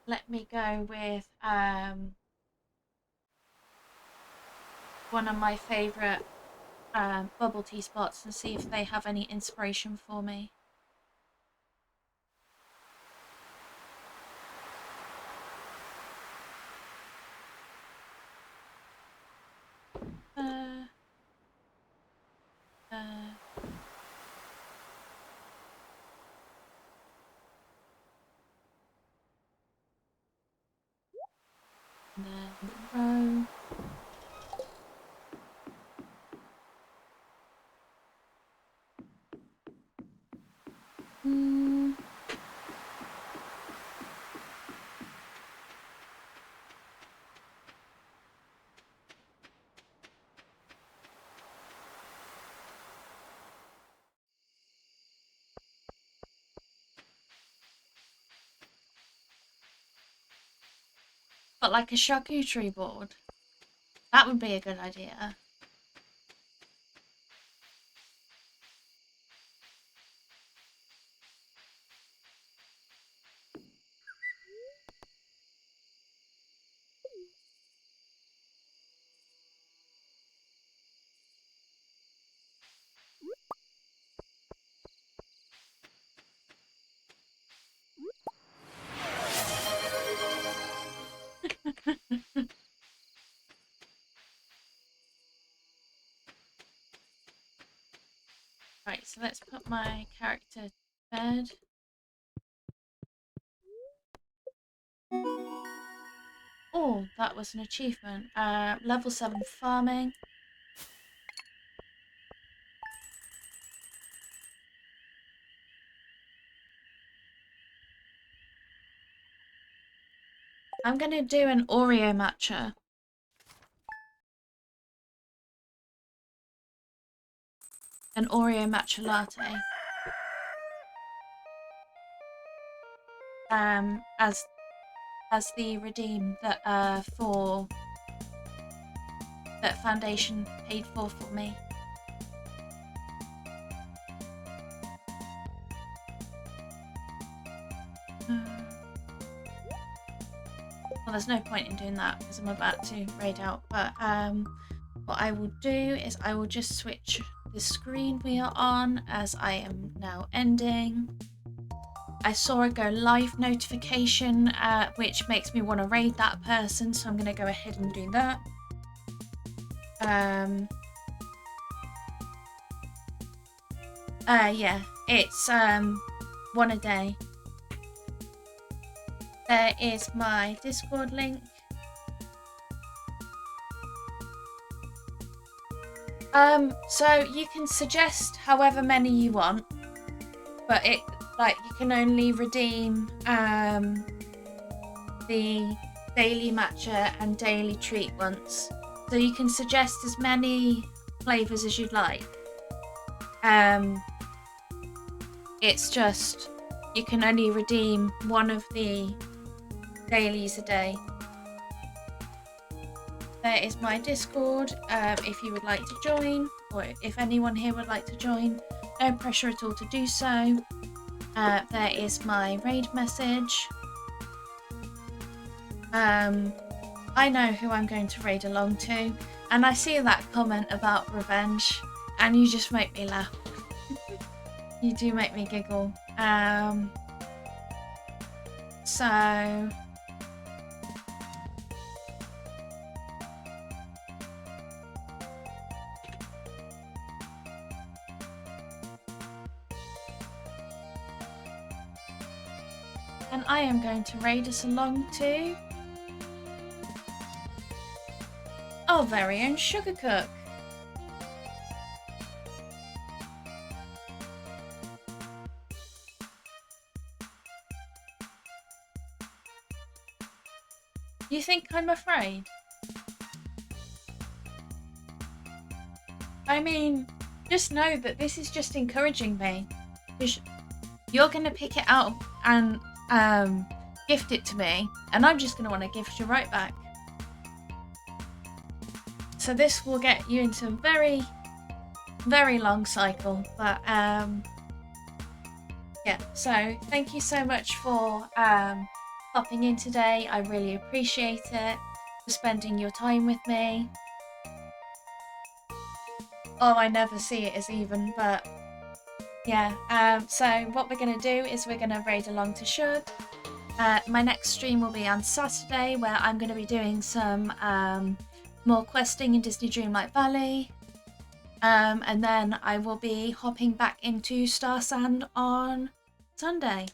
Let me go with one of my favourite bubble tea spots and see if they have any inspiration for me. Uh, uh, and then row. Mm. But like a charcuterie board. That would be a good idea. Right, so let's put my character to bed. Oh, that was an achievement. Level 7 farming. I'm gonna do an Oreo matcha. an Oreo matcha latte as the redeem that for that Foundation paid for me. Well, there's no point in doing that because I'm about to raid out, but what I will do is I will just switch the screen we are on as I am now ending. I saw a go live notification which makes me want to raid that person, so I'm going to go ahead and do that. Yeah, it's one a day. There is my Discord link. So you can suggest however many you want, but you can only redeem the daily matcha and daily treat once. So you can suggest as many flavors as you'd like. It's just you can only redeem one of the dailies a day. There is my Discord if you would like to join, or if anyone here would like to join. No pressure at all to do so. There is my raid message. I know who I'm going to raid along to, and I see that comment about revenge, and you just make me laugh. You do make me giggle. So and I am going to raid us along to our very own Sugar Cook. You think I'm afraid? I mean, just know that this is just encouraging me. You're going to pick it out and gift it to me, and I'm just going to want to gift you right back. So this will get you into a very, very long cycle. But yeah, so thank you so much for popping in today. I really appreciate it, for spending your time with me. Oh, I never see it as even, but yeah. So what we're going to do is we're going to raid along to Shug. My next stream will be on Saturday, where I'm going to be doing some more questing in Disney Dreamlight Valley. And then I will be hopping back into Star Sand on Sunday.